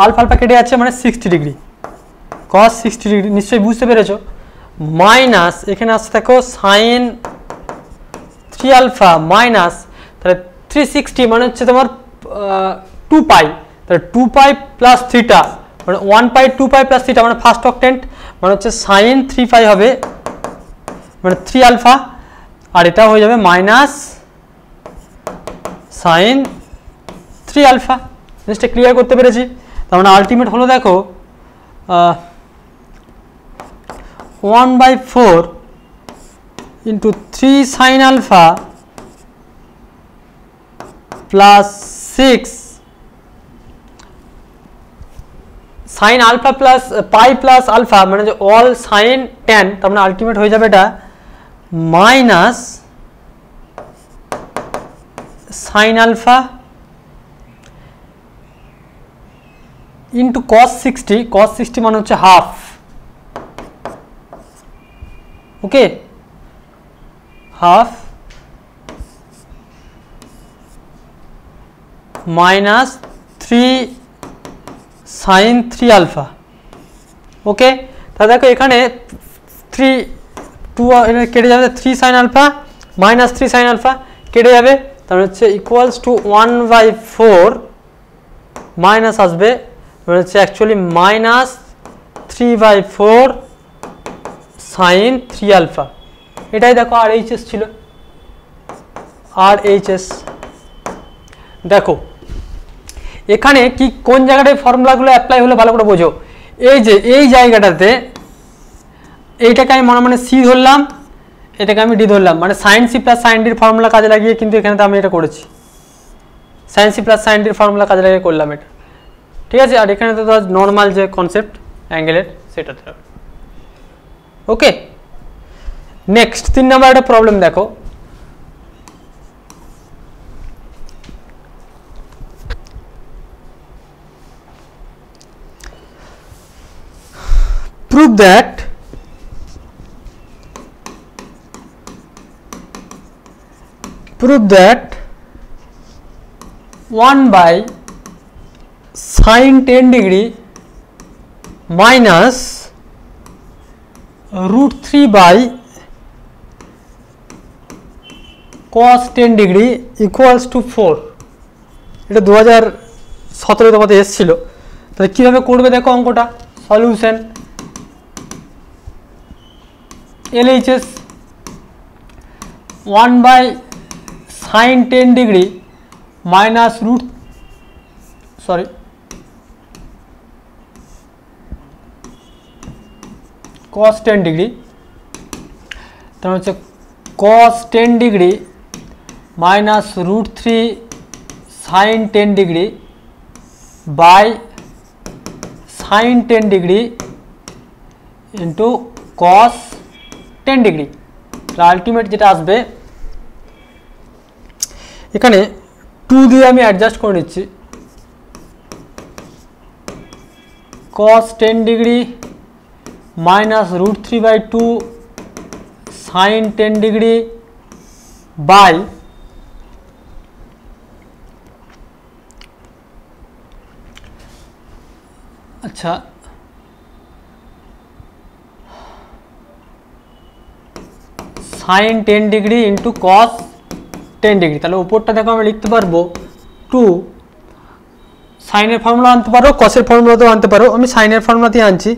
আলফা আলফা কেটে যাচ্ছে মানে 60 ডিগ্রি, কস 60 ডিগ্রি, নিশ্চয়ই বুঝতে পেরেছো। মাইনাস এখানে আসতে থাকো সাইন 3 আলফা মাইনাস, তাহলে 360 মানে হচ্ছে তোমার 2 পাই, তাহলে 2 পাই প্লাস 3টা মানে 1 পাই 2 পাই প্লাস 3টা মানে ফার্স্ট অক্টেন্ট মানে হচ্ছে সাইন 3 পাই হবে মানে 3 আলফা, আর এটা হয়ে যাবে মাইনাস সাইন 3 আলফা। জিনিসটা ক্লিয়ার করতে পেরেছি? তার মানে আলটিমেট হলো দেখো 1/4 into 3 sine alpha plus 6 sine alpha plus pi plus alpha মানে যে অল সাইন 10, তার মানে আলটিমেট হয়ে যাবে এটা minus sine alpha into cos 60, cos 60 মানে হচ্ছে half, okay half minus 3 sine 3 alpha, okay. তাহলে দেখো এখানে 3 2 কেটে যাবে, 3 sine alpha minus 3 sine alpha কেটে যাবে, তাহলে হচ্ছে ইকুয়ালস টু 1/4 মাইনাস আসবে মানে হচ্ছে অ্যাকচুয়ালি মাইনাস 3/4 সাইন 3 আলফা, এটাই দেখো আর এইচ এস ছিল, আর এইচ এস। দেখো এখানে কি কোন জায়গাটায় ফর্মুলাগুলো অ্যাপ্লাই হলো ভালো করে বোঝো, এই যে এই জায়গাটাতে এইটাকে আমি মনে মনে সি ধরলাম, এটাকে আমি ডি ধরলাম, মানে সাইন সি প্লাস সাইন ডির ফর্মুলা কাজে লাগিয়ে কিন্তু এখানে তো আমি এটা করেছি, সাইন সি প্লাস সাইন ডির ফর্মুলা কাজে লাগিয়ে করলাম এটা, ঠিক আছে। আর এখানে তো নর্মাল যে কনসেপ্ট অ্যাঙ্গেলের সেটাতে হবে, ওকে। নেক্সট 3 নাম্বার একটা প্রবলেম দেখো, that 1 by sin 10 degree minus root 3 by cos 10 degree equals to 4। এটা 2017 তোমাদের এসেছিল। তাহলে কিভাবে করবে দেখো অঙ্কটা। Solution LHS 1 by sin 10 degree minus root cos 10 degree, তার হচ্ছে cos 10 degree minus root 3 sin 10 degree by sin 10 degree into cos 10 degree। Ultimate যেটা আসবে এখানে 2 দিয়ে আমি অ্যাডজাস্ট করে নিচ্ছি। cos 10 degree minus root 3 by 2 sin 10 degree by अच्छा sin 10 degree into cos 10 degree। তাহলে উপরটা দেখো আমরা লিখতে পারবো 2 সাইনের ফর্মুলা আনতে পারো, কসের ফর্মুলাতেও আনতে পারো। আমি সাইনের ফর্মুলাতেই আনছি।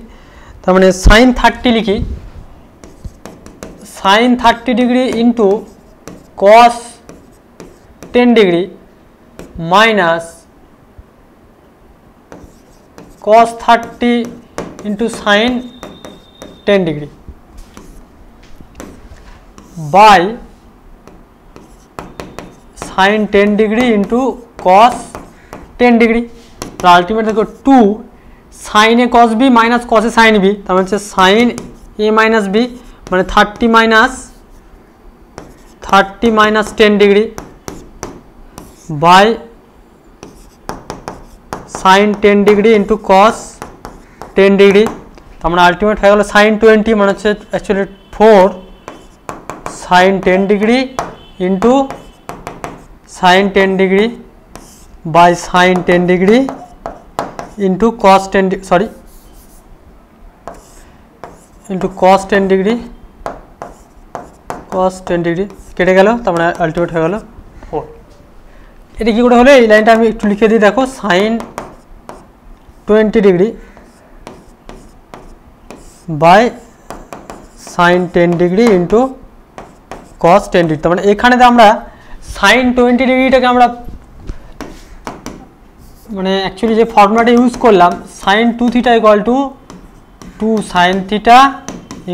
তার মানে sin 30 লিখি, sin 30 degree into cos 10 degree minus cos 30 into sin 10 degree by sin 10 degree into cos 10 degree। তো আলটিমেট দেখো 2 sin a cos b minus cos a sin b, তার মানে হচ্ছে sin a minus b মানে 30 minus 10 degree by sin 10 degree into cos 10 degree। আমরা আলটিমেট হয়ে গেল sin 20 মানে হচ্ছে actually 4 sin 10 degree into sin 10 degree by sin 10 degree into cos 10 into cos 10 degree কেটে গেল। তার মানে আলটিমেট হয়ে গেল 4। এটা কি করে হলো, এই লাইনটা আমি একটু লিখে দিই দেখো, sin 20 degree by sin 10 degree into cos 10 degree। তার মানে এখানে তো আমরা sin 20 ডিগ্রিটাকে আমরা মানে অ্যাকচুয়ালি যে ফর্মুলাটা ইউজ করলাম sin 2 theta equal two 2 sin theta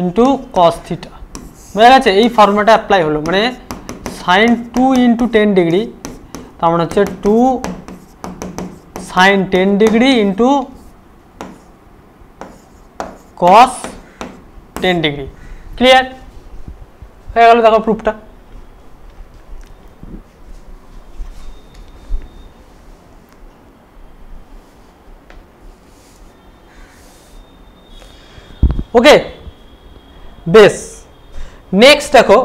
into cos theta, বুঝা গেছে? এই ফর্মুলাটা অ্যাপ্লাই হলো, মানে sin 2 ইন্টু 10 ডিগ্রি তার মানে হচ্ছে 2 sin 10 degree into cos 10 degree. Clear হয়ে গেল দেখো প্রুফটা। ওকে বেশ, নেক্সট দেখো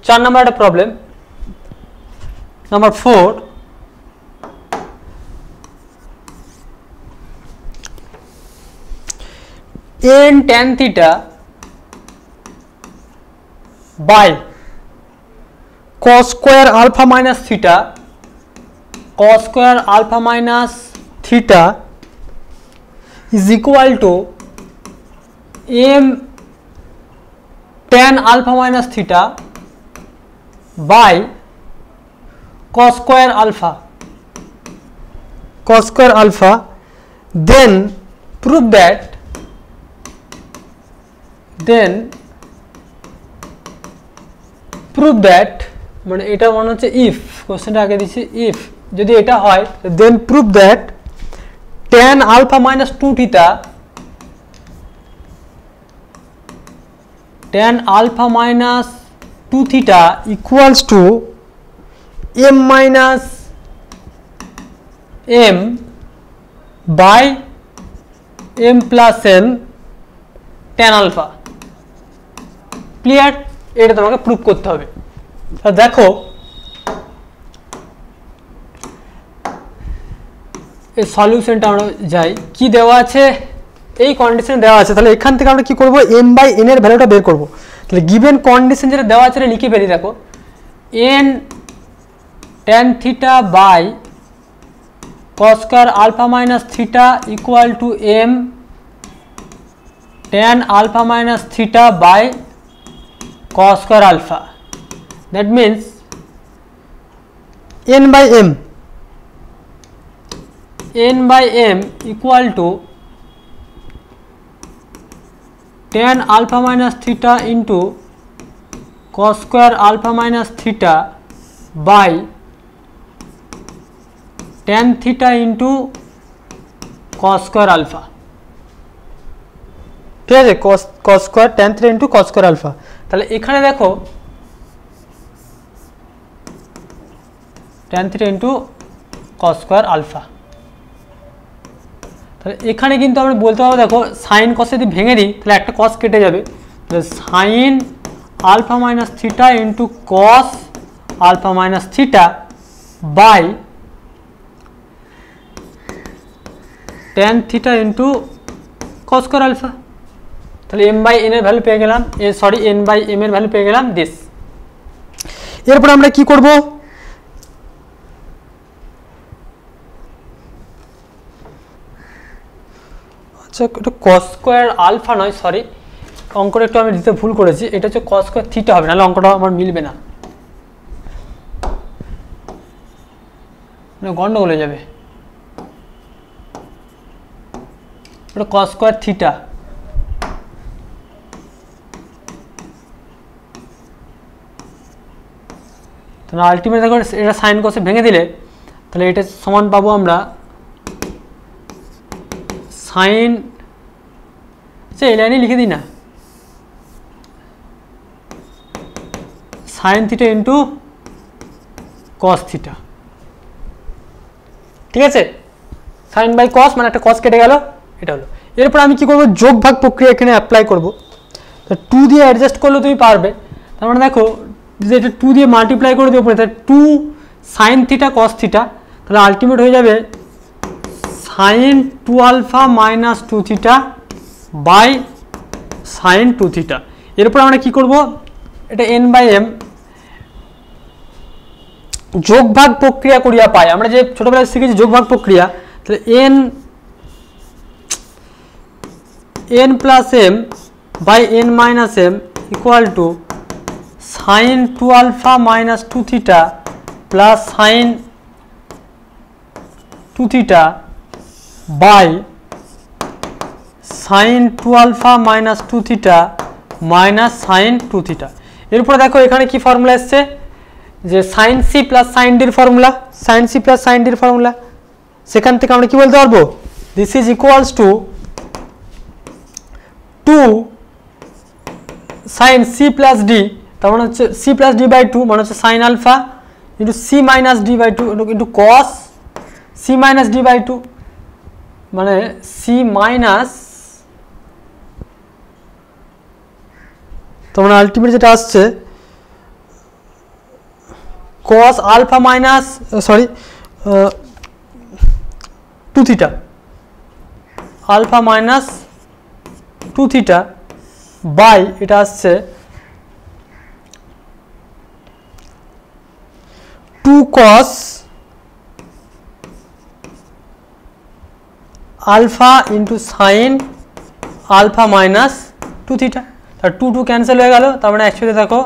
4 নম্বর একটা problem, number 4। n tan theta by cos square alpha minus theta is equal to m tan alpha minus theta by cos square alpha, then prove that মানে এটা মনে হচ্ছে if কোশ্চেনটা আগে দিছি, if যদি এটা হয় then prove that tan alpha minus 2 theta equals to m minus m by m plus m tan alpha. Clear? এটা তোমাকে প্রুফ করতে হবে। দেখো এই সলিউশনটা আমরা যাই, কি দেওয়া আছে, এই কন্ডিশন দেওয়া আছে। তাহলে এখান থেকে আমরা কি করব, m/n এর ভ্যালুটা বের করব। তাহলে গিভেন কন্ডিশন যেটা দেওয়া আছে এটা লিখে ফেলি। দেখো n tan theta by cos square alpha minus theta equal to m tan alpha minus theta by cos square alpha. That means n/m equal to tan alpha minus theta into cos square alpha minus theta by tan theta into cos square alpha। ঠিক আছে, cos square tan theta into cos square alpha। তাহলে এখানে দেখো tan theta into cos square alpha। তাহলে এখানে কিন্তু আমরা বলতে পারবো, দেখো সাইন কস যদি ভেঙে দিই তাহলে একটা কস কেটে যাবে। তাহলে sine alpha minus theta into cos alpha minus theta by tan theta into cos square alpha. তাহলে m/n এর ভ্যালু পেয়ে গেলাম, সরি n/m এর ভ্যালু পেয়ে গেলাম দিস। এরপর আমরা কি করব, এটা cos স্কয়ার আলফা নয়, সরি অঙ্কটা একটু আমি দিতে ভুল করেছি, এটা হচ্ছে cos স্কয়ার থিটা হবে, নাহলে অঙ্কটা আমার মিলবে না, গন্ডগোল হয়ে যাবে। এটা cos স্কয়ার থিটা। তাহলে আলটিমেট দেখো এটা সাইন কসে ভেঙে দিলে তাহলে এটা সমান পাবো আমরা সাইন, আচ্ছা এই লাইনে লিখে দিই না, sine theta into cos theta. ঠিক আছে, সাইন বাই কস মানে একটা কস কেটে গেল, এটা হলো। এরপর আমি কি করব, যোগ ভাগ প্রক্রিয়া এখানে অ্যাপ্লাই করব। তো 2 দিয়ে অ্যাডজাস্ট করলে তুমি পারবে। তার মানে দেখো যে এটা 2 দিয়ে মাল্টিপ্লাই করে দিও উপরে, তাহলে 2 সাইন থিটা কস থিটা, তাহলে আলটিমেট হয়ে যাবে sine 2 alpha minus 2 theta by sine 2 theta. এরপর আমরা কি করব, এটা n/m যোগ ভাগ প্রক্রিয়া করিয়া পাই, আমরা যে ছোটবেলায় শিখেছি যোগ ভাগ প্রক্রিয়া। তাহলে n plus m by n minus m equal to sine 2 alpha minus 2 theta plus sine 2 theta by sine 2 alpha minus 2 theta minus sine 2 theta. এরপর দেখো এখানে কি ফর্মুলা এসছে, যে সাইন সি প্লাস সাইন ডির formula, sine C plus sine ডির ফর্মুলা, সেখান থেকে আমরা কি বলতে পারবো, this is equals to 2 sine C plus d, তার মানে হচ্ছে সি প্লাস ডি বাই 2 মানে হচ্ছে sine alpha into c minus D by 2 into cos C minus D by 2 মানে সি মাইনাস, তো মানে আলটিমেট যেটা আসছে cos alpha minus sorry 2 theta alpha minus 2 theta by এটা আসছে 2 cos alpha into sine alpha minus 2 theta. তার 2 2 ক্যান্সেল হয়ে গেল, তার মানে অ্যাকচুয়ালি দেখো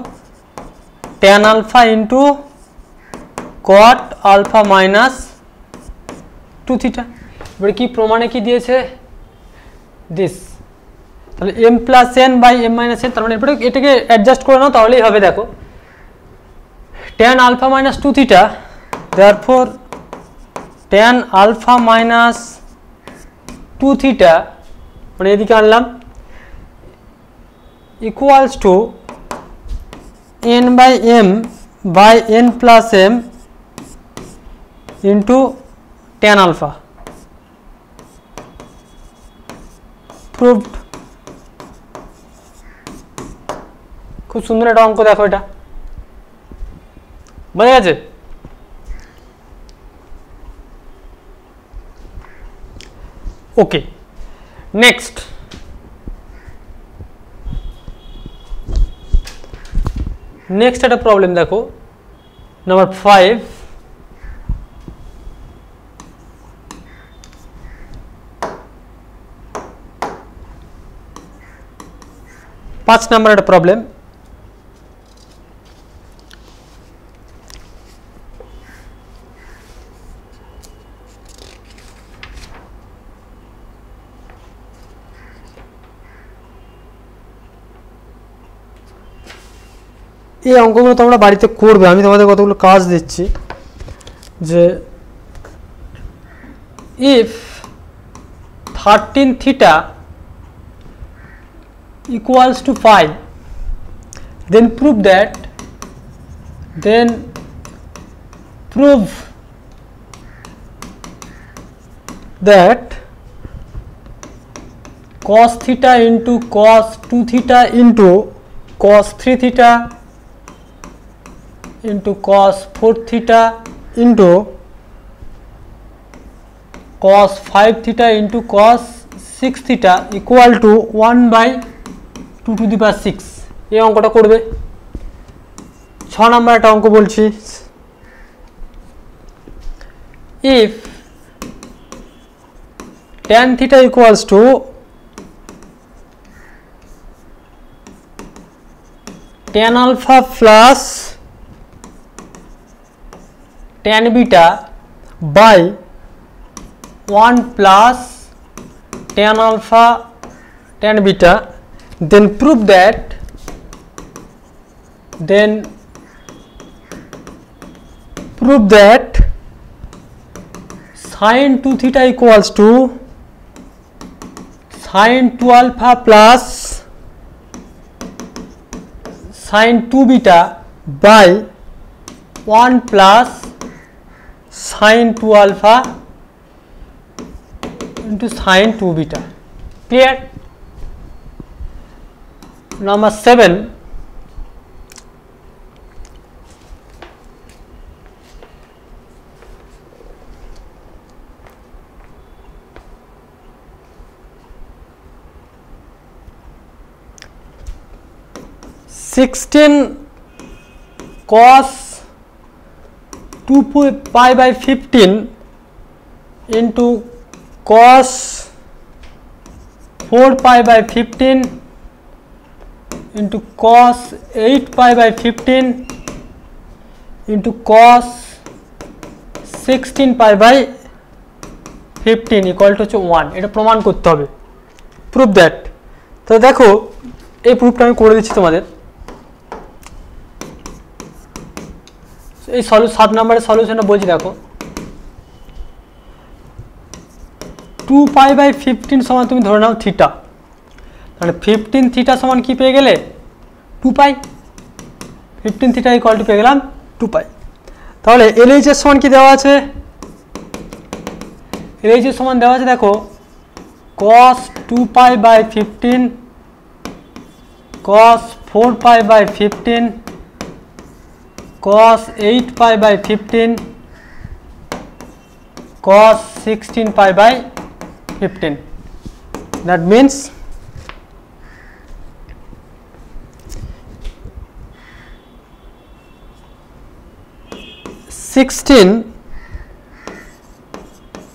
tan alpha into cot alpha minus 2 theta. এবারে কি প্রমাণে কি দিয়েছে দিস, তাহলে m plus n by m minus n, তার মানে এরপরে এটাকে অ্যাডজাস্ট করে নাও তাহলেই হবে। দেখো tan alpha minus 2 theta, therefore tan alpha minus 2 theta মানে এদিকে আনলাম equals to n by m by n plus m into tan alpha. Proved. খুব সুন্দর একটা অঙ্ক, দেখো এটা বোঝা গেছে। ওকে, নেক্সট একটা প্রবলেম দেখো, নাম্বার 5। পাঁচ নাম্বার একটা প্রবলেম। এই অঙ্কগুলো তোমরা বাড়িতে করবে, আমি তোমাদের কতগুলো কাজ দিচ্ছি। যে if 13 theta equals to 5, then prove that cos theta into cos 2 theta into cos 3 theta into cos 4 theta into cos 5 theta into cos 6 theta equal to 1/2 to the power 6। এই অঙ্কটা করবে। 6 নাম্বার একটা অঙ্ক বলছি। if tan theta equals to tan alpha plus tan beta by 1 plus tan alpha tan beta, then prove that sin 2 theta equals to sin 2 alpha plus sin 2 beta by 1 plus sin 2 alpha into sin 2 beta। Clear? Number 7, cos 2 pi by 15 into cos 4 pi by 15 into cos 8 pi by 15 into cos 16 pi by 15 equal to 1। এটা প্রমাণ করতে হবে। Prove that. তো দেখো এই প্রুফটা আমি করে দিচ্ছি তোমাদের। এই 7 নম্বরের সলিউশনটা বলছি দেখো। 2 পাই বাই 15 সমান তুমি ধরে নাও থিটা, তাহলে 15 থিটা সমান কি পেয়ে গেলে 2 পাই। 15 থিটা ইকুয়াল টু পেয়ে গেলাম 2 পাই। তাহলে LHS এর সমান কি দেওয়া আছে? LHS এর সমান দেওয়া আছে দেখো cos 2 pi by 15 cos 4 pi by 15 cos 8 pi by 15 cos 16 pi by 15। that means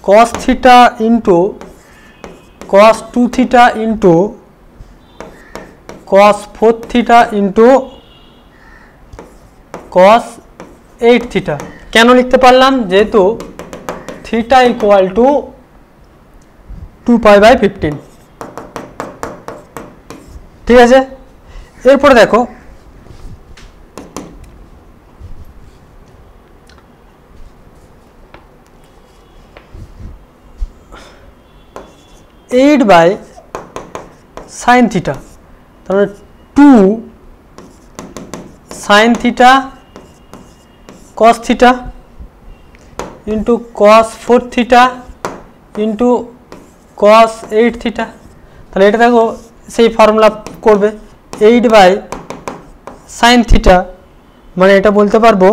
cos theta into cos 2 theta into cos 4 theta into cos 8 theta। কেন লিখতে পারলাম? যেহেতু theta equal to 2 pi by 15। ঠিক আছে, এরপরে দেখো এইট বাই সাইন থিটা, তাহলে 2 sin theta cos theta into cos 4 theta into cos 8 theta। তাহলে এটা দেখো সেই ফর্মুলা করবে 8/sin থিটা, মানে এটা বলতে পারবো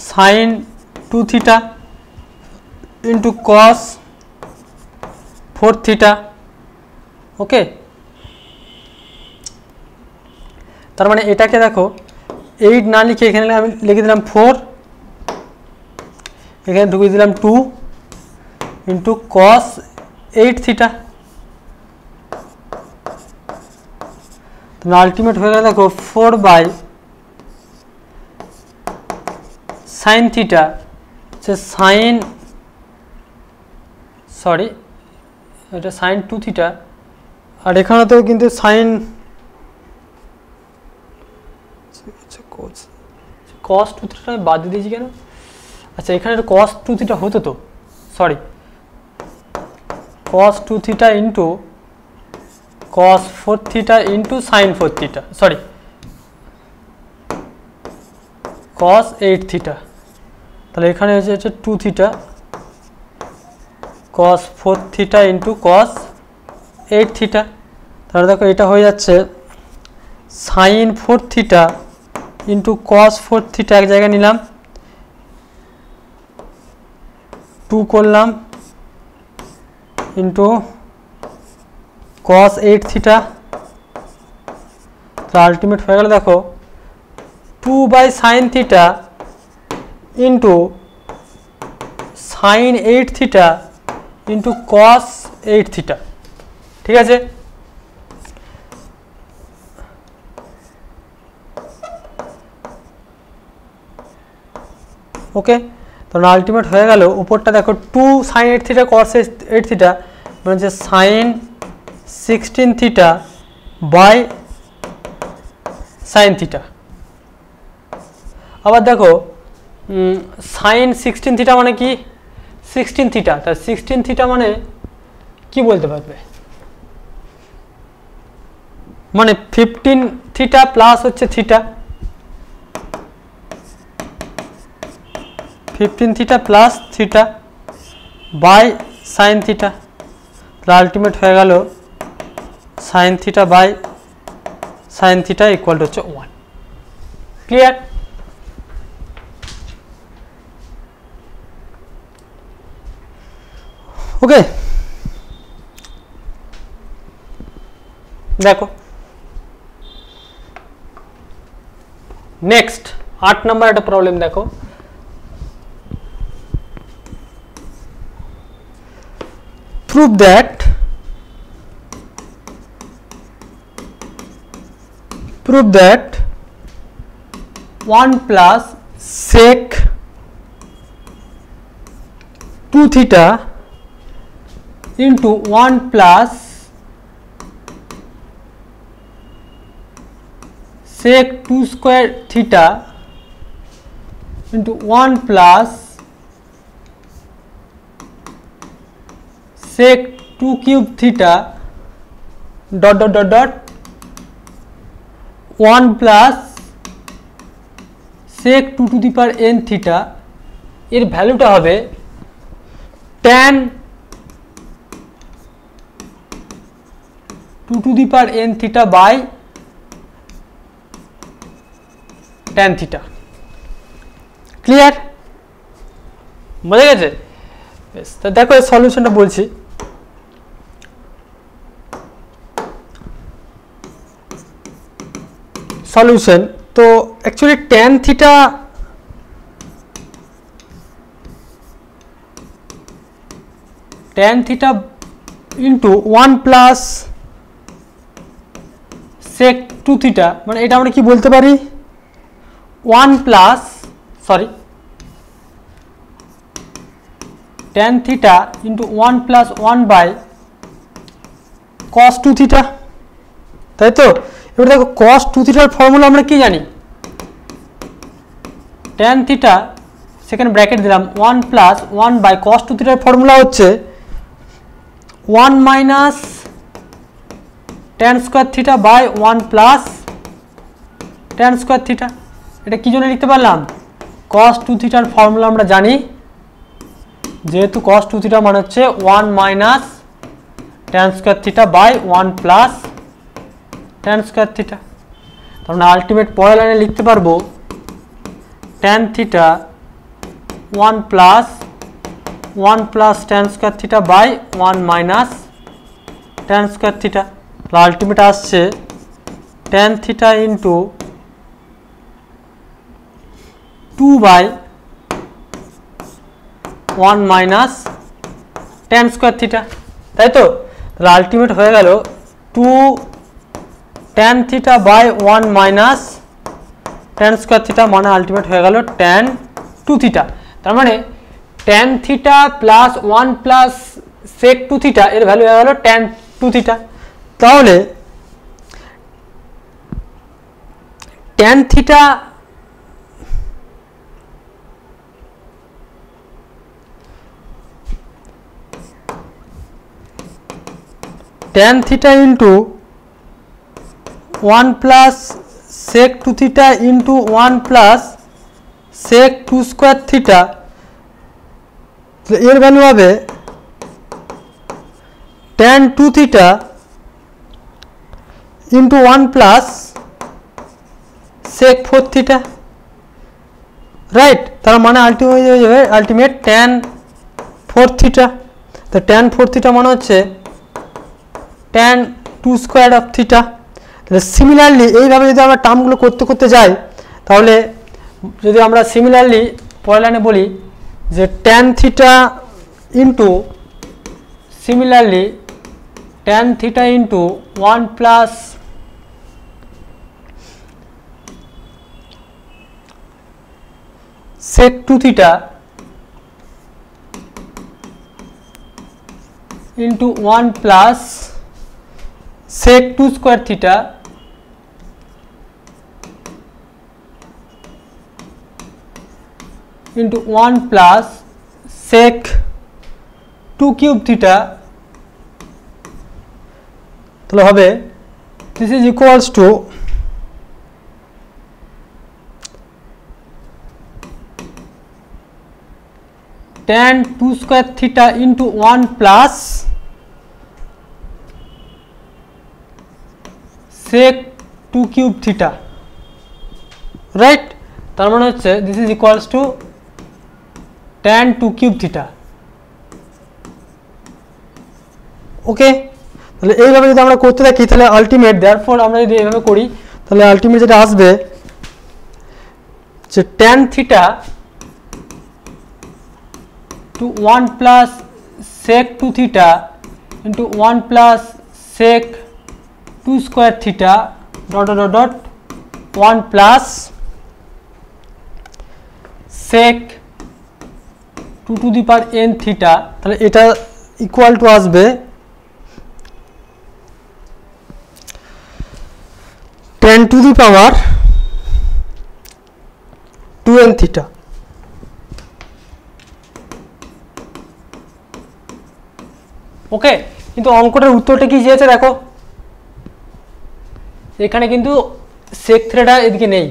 sin 2 theta into cos 4 theta. Okay, তার মানে এটাকে দেখো 8 না লিখে এখানে আমি লিখে দিলাম 4, এখানে ঢুকিয়ে দিলাম 2 ইন্টু cos 8 থিটা। আলটিমেট হয়ে গেল দেখো 4/sin থিটা, সে সাইন সরি এটা sin 2 থিটা, আর এখানেতেও কিন্তু সাইন cos 2 থিটা আমি বাদ দিয়ে দিয়েছি কেন? আচ্ছা এখানে cos 2 থিটা হতো তো, sorry cos 2 theta into cos 4 theta into sin 4 theta, sorry cos 8 theta. তাহলে এখানে হচ্ছে 2 theta cos 4 theta into cos 8 theta. তাহলে দেখো এটা হয়ে যাচ্ছে sin 4 theta into cos 4 theta, এক জায়গায় নিলাম 2 করলাম ইন্টু cos 8 থিটা। তো আলটিমেট হয়ে গেল দেখো 2/sin theta into sin 8 theta into cos 8 theta. ঠিক আছে, ওকে, তাহলে আলটিমেট হয়ে গেল উপরটা দেখো 2sin 8 থিটা cos 8 থিটা, মানে হচ্ছে sin 16 theta by sin theta. আবার দেখো sin 16 থিটা মানে কি 16 থিটা, তা 16 থিটা মানে কি বলতে পারবে? মানে 15 থিটা প্লাস হচ্ছে theta, 15 theta plus theta by sine theta. Ultimate হয়ে গেল sine theta by sine theta equal to হচ্ছে 1। ক্লিয়ার? ওকে, দেখো নেক্সট 8 নাম্বার একটা প্রবলেম দেখো। Prove that 1 plus sec 2 theta into 1 plus sec 2 square theta into 1 plus sec 2 cube theta dot dot dot dot 1 plus sec 2 to the power n theta এর ভ্যালুটা হবে tan 2 to the power n theta by tan theta। Clear? বোঝা গেছে? বেশ, তো দেখো এর সলিউশনটা বলছি। সলিউশন তো actually tan theta into 1 plus sec 2 theta, মানে এটা আমরা কি বলতে পারি 1 plus sorry tan theta into 1 plus 1 by cos 2 theta, তাই তো? এবার দেখো cos 2 থিটার ফর্মুলা আমরা কি জানি, tan থিটা সেখানে ব্র্যাকেট দিলাম 1 প্লাস 1 বাই cos 2 থিটার ফর্মুলা হচ্ছে 1 minus tan square theta by 1 plus tan square theta. এটা কি জন্য লিখতে পারলাম cos 2 থিটার ফর্মুলা আমরা জানি, যেহেতু cos 2 থিটা মানে হচ্ছে 1 minus tan square theta by 1 plus tan square theta. তার মানে আলটিমেট পরের লাইনে লিখতে পারবো tan theta 1 plus tan square theta by 1 minus tan square theta. তাহলে আলটিমেট আসছে tan theta into 2 by 1 minus tan square theta, তাই তো? তাহলে আলটিমেট হয়ে গেল 2 tan theta by 1 minus tan square theta, মানে আলটিমেট হয়ে গেল tan 2 থিটা। তার মানে tan theta plus 1 plus sec 2 theta এর ভ্যালু হয়ে গেল tan 2 থিটা। তাহলে tan theta into 1 plus sec 2 theta into 1 plus sec 2 square theta, এর ভ্যালু হবে tan 2 theta into 1 plus sec 4 theta, right? তার মানে আলটিমেট হয়ে যাবে আলটিমেট tan 4 থিটা। তো tan 4 থিটা মানে হচ্ছে tan 2 স্কয়ার অফ থিটা। তাহলে সিমিলারলি এইভাবে যদি আমরা টার্মগুলো করতে যাই, তাহলে যদি আমরা সিমিলারলি পরের লাইনে বলি যে tan theta into similarly tan theta into 1 plus sec 2 theta into 1 plus sec 2 square theta into 1 plus sec 2 cube theta, তাহলে হবে this is equals to tan 2 square theta into 1 plus sec 2 cube theta, right? তার মানে হচ্ছে this is equals to tan 2 cube theta. Okay, তাহলে এইভাবে যদি আমরা করতে থাকি তাহলে আলটিমেট দেয়ারফর আমরা যদি এইভাবে করি তাহলে আলটিমেট যেটা আসবে যে tan theta to 1 plus sec 2 theta into 1 plus sec 2 square theta dot 1 plus sec 2 to the power n theta, তাহলে এটা ইকুয়াল টু আসবে tan to the power 2n theta। ওকে, কিন্তু অঙ্কটার উত্তরটা কি চেয়েছে দেখো, এখানে কিন্তু sec থিটা এদিকে নেই,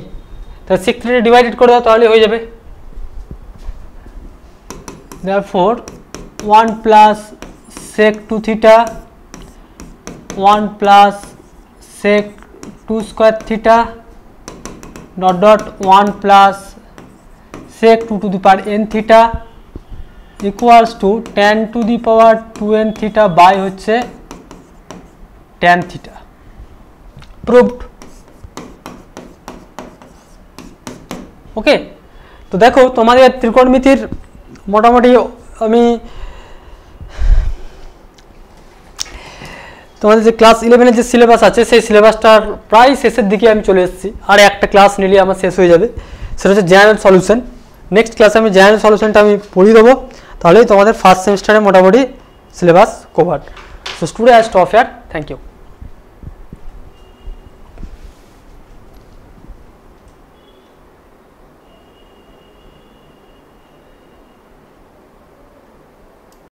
তাহলে sec থিটা ডিভাইডেড করে দাও তাহলে হয়ে যাবে। therefore 1 plus sec 2 theta 1 plus sec 2 square theta dot 1 plus sec 2 to the power n theta equals to tan to the power 2n theta by হচ্ছে tan theta, proved। ওকে, তো দেখো তোমাদের ত্রিকোণমিতির মোটামুটি আমি তোমাদের যে ক্লাস 11 যে সিলেবাস আছে সেই সিলেবাসটার প্রায় শেষের দিকে আমি চলে এসেছি, আর একটা ক্লাস নিলে আমার শেষ হয়ে যাবে, সেটা হচ্ছে জেনারেল সলিউশন। নেক্সট ক্লাসে আমি জেনারেল সলিউশনটা আমি পড়িয়ে দেবো, তাহলেই তোমাদের ফার্স্ট সেমিস্টারে মোটামুটি syllabus cover. So student I stop here, thank you.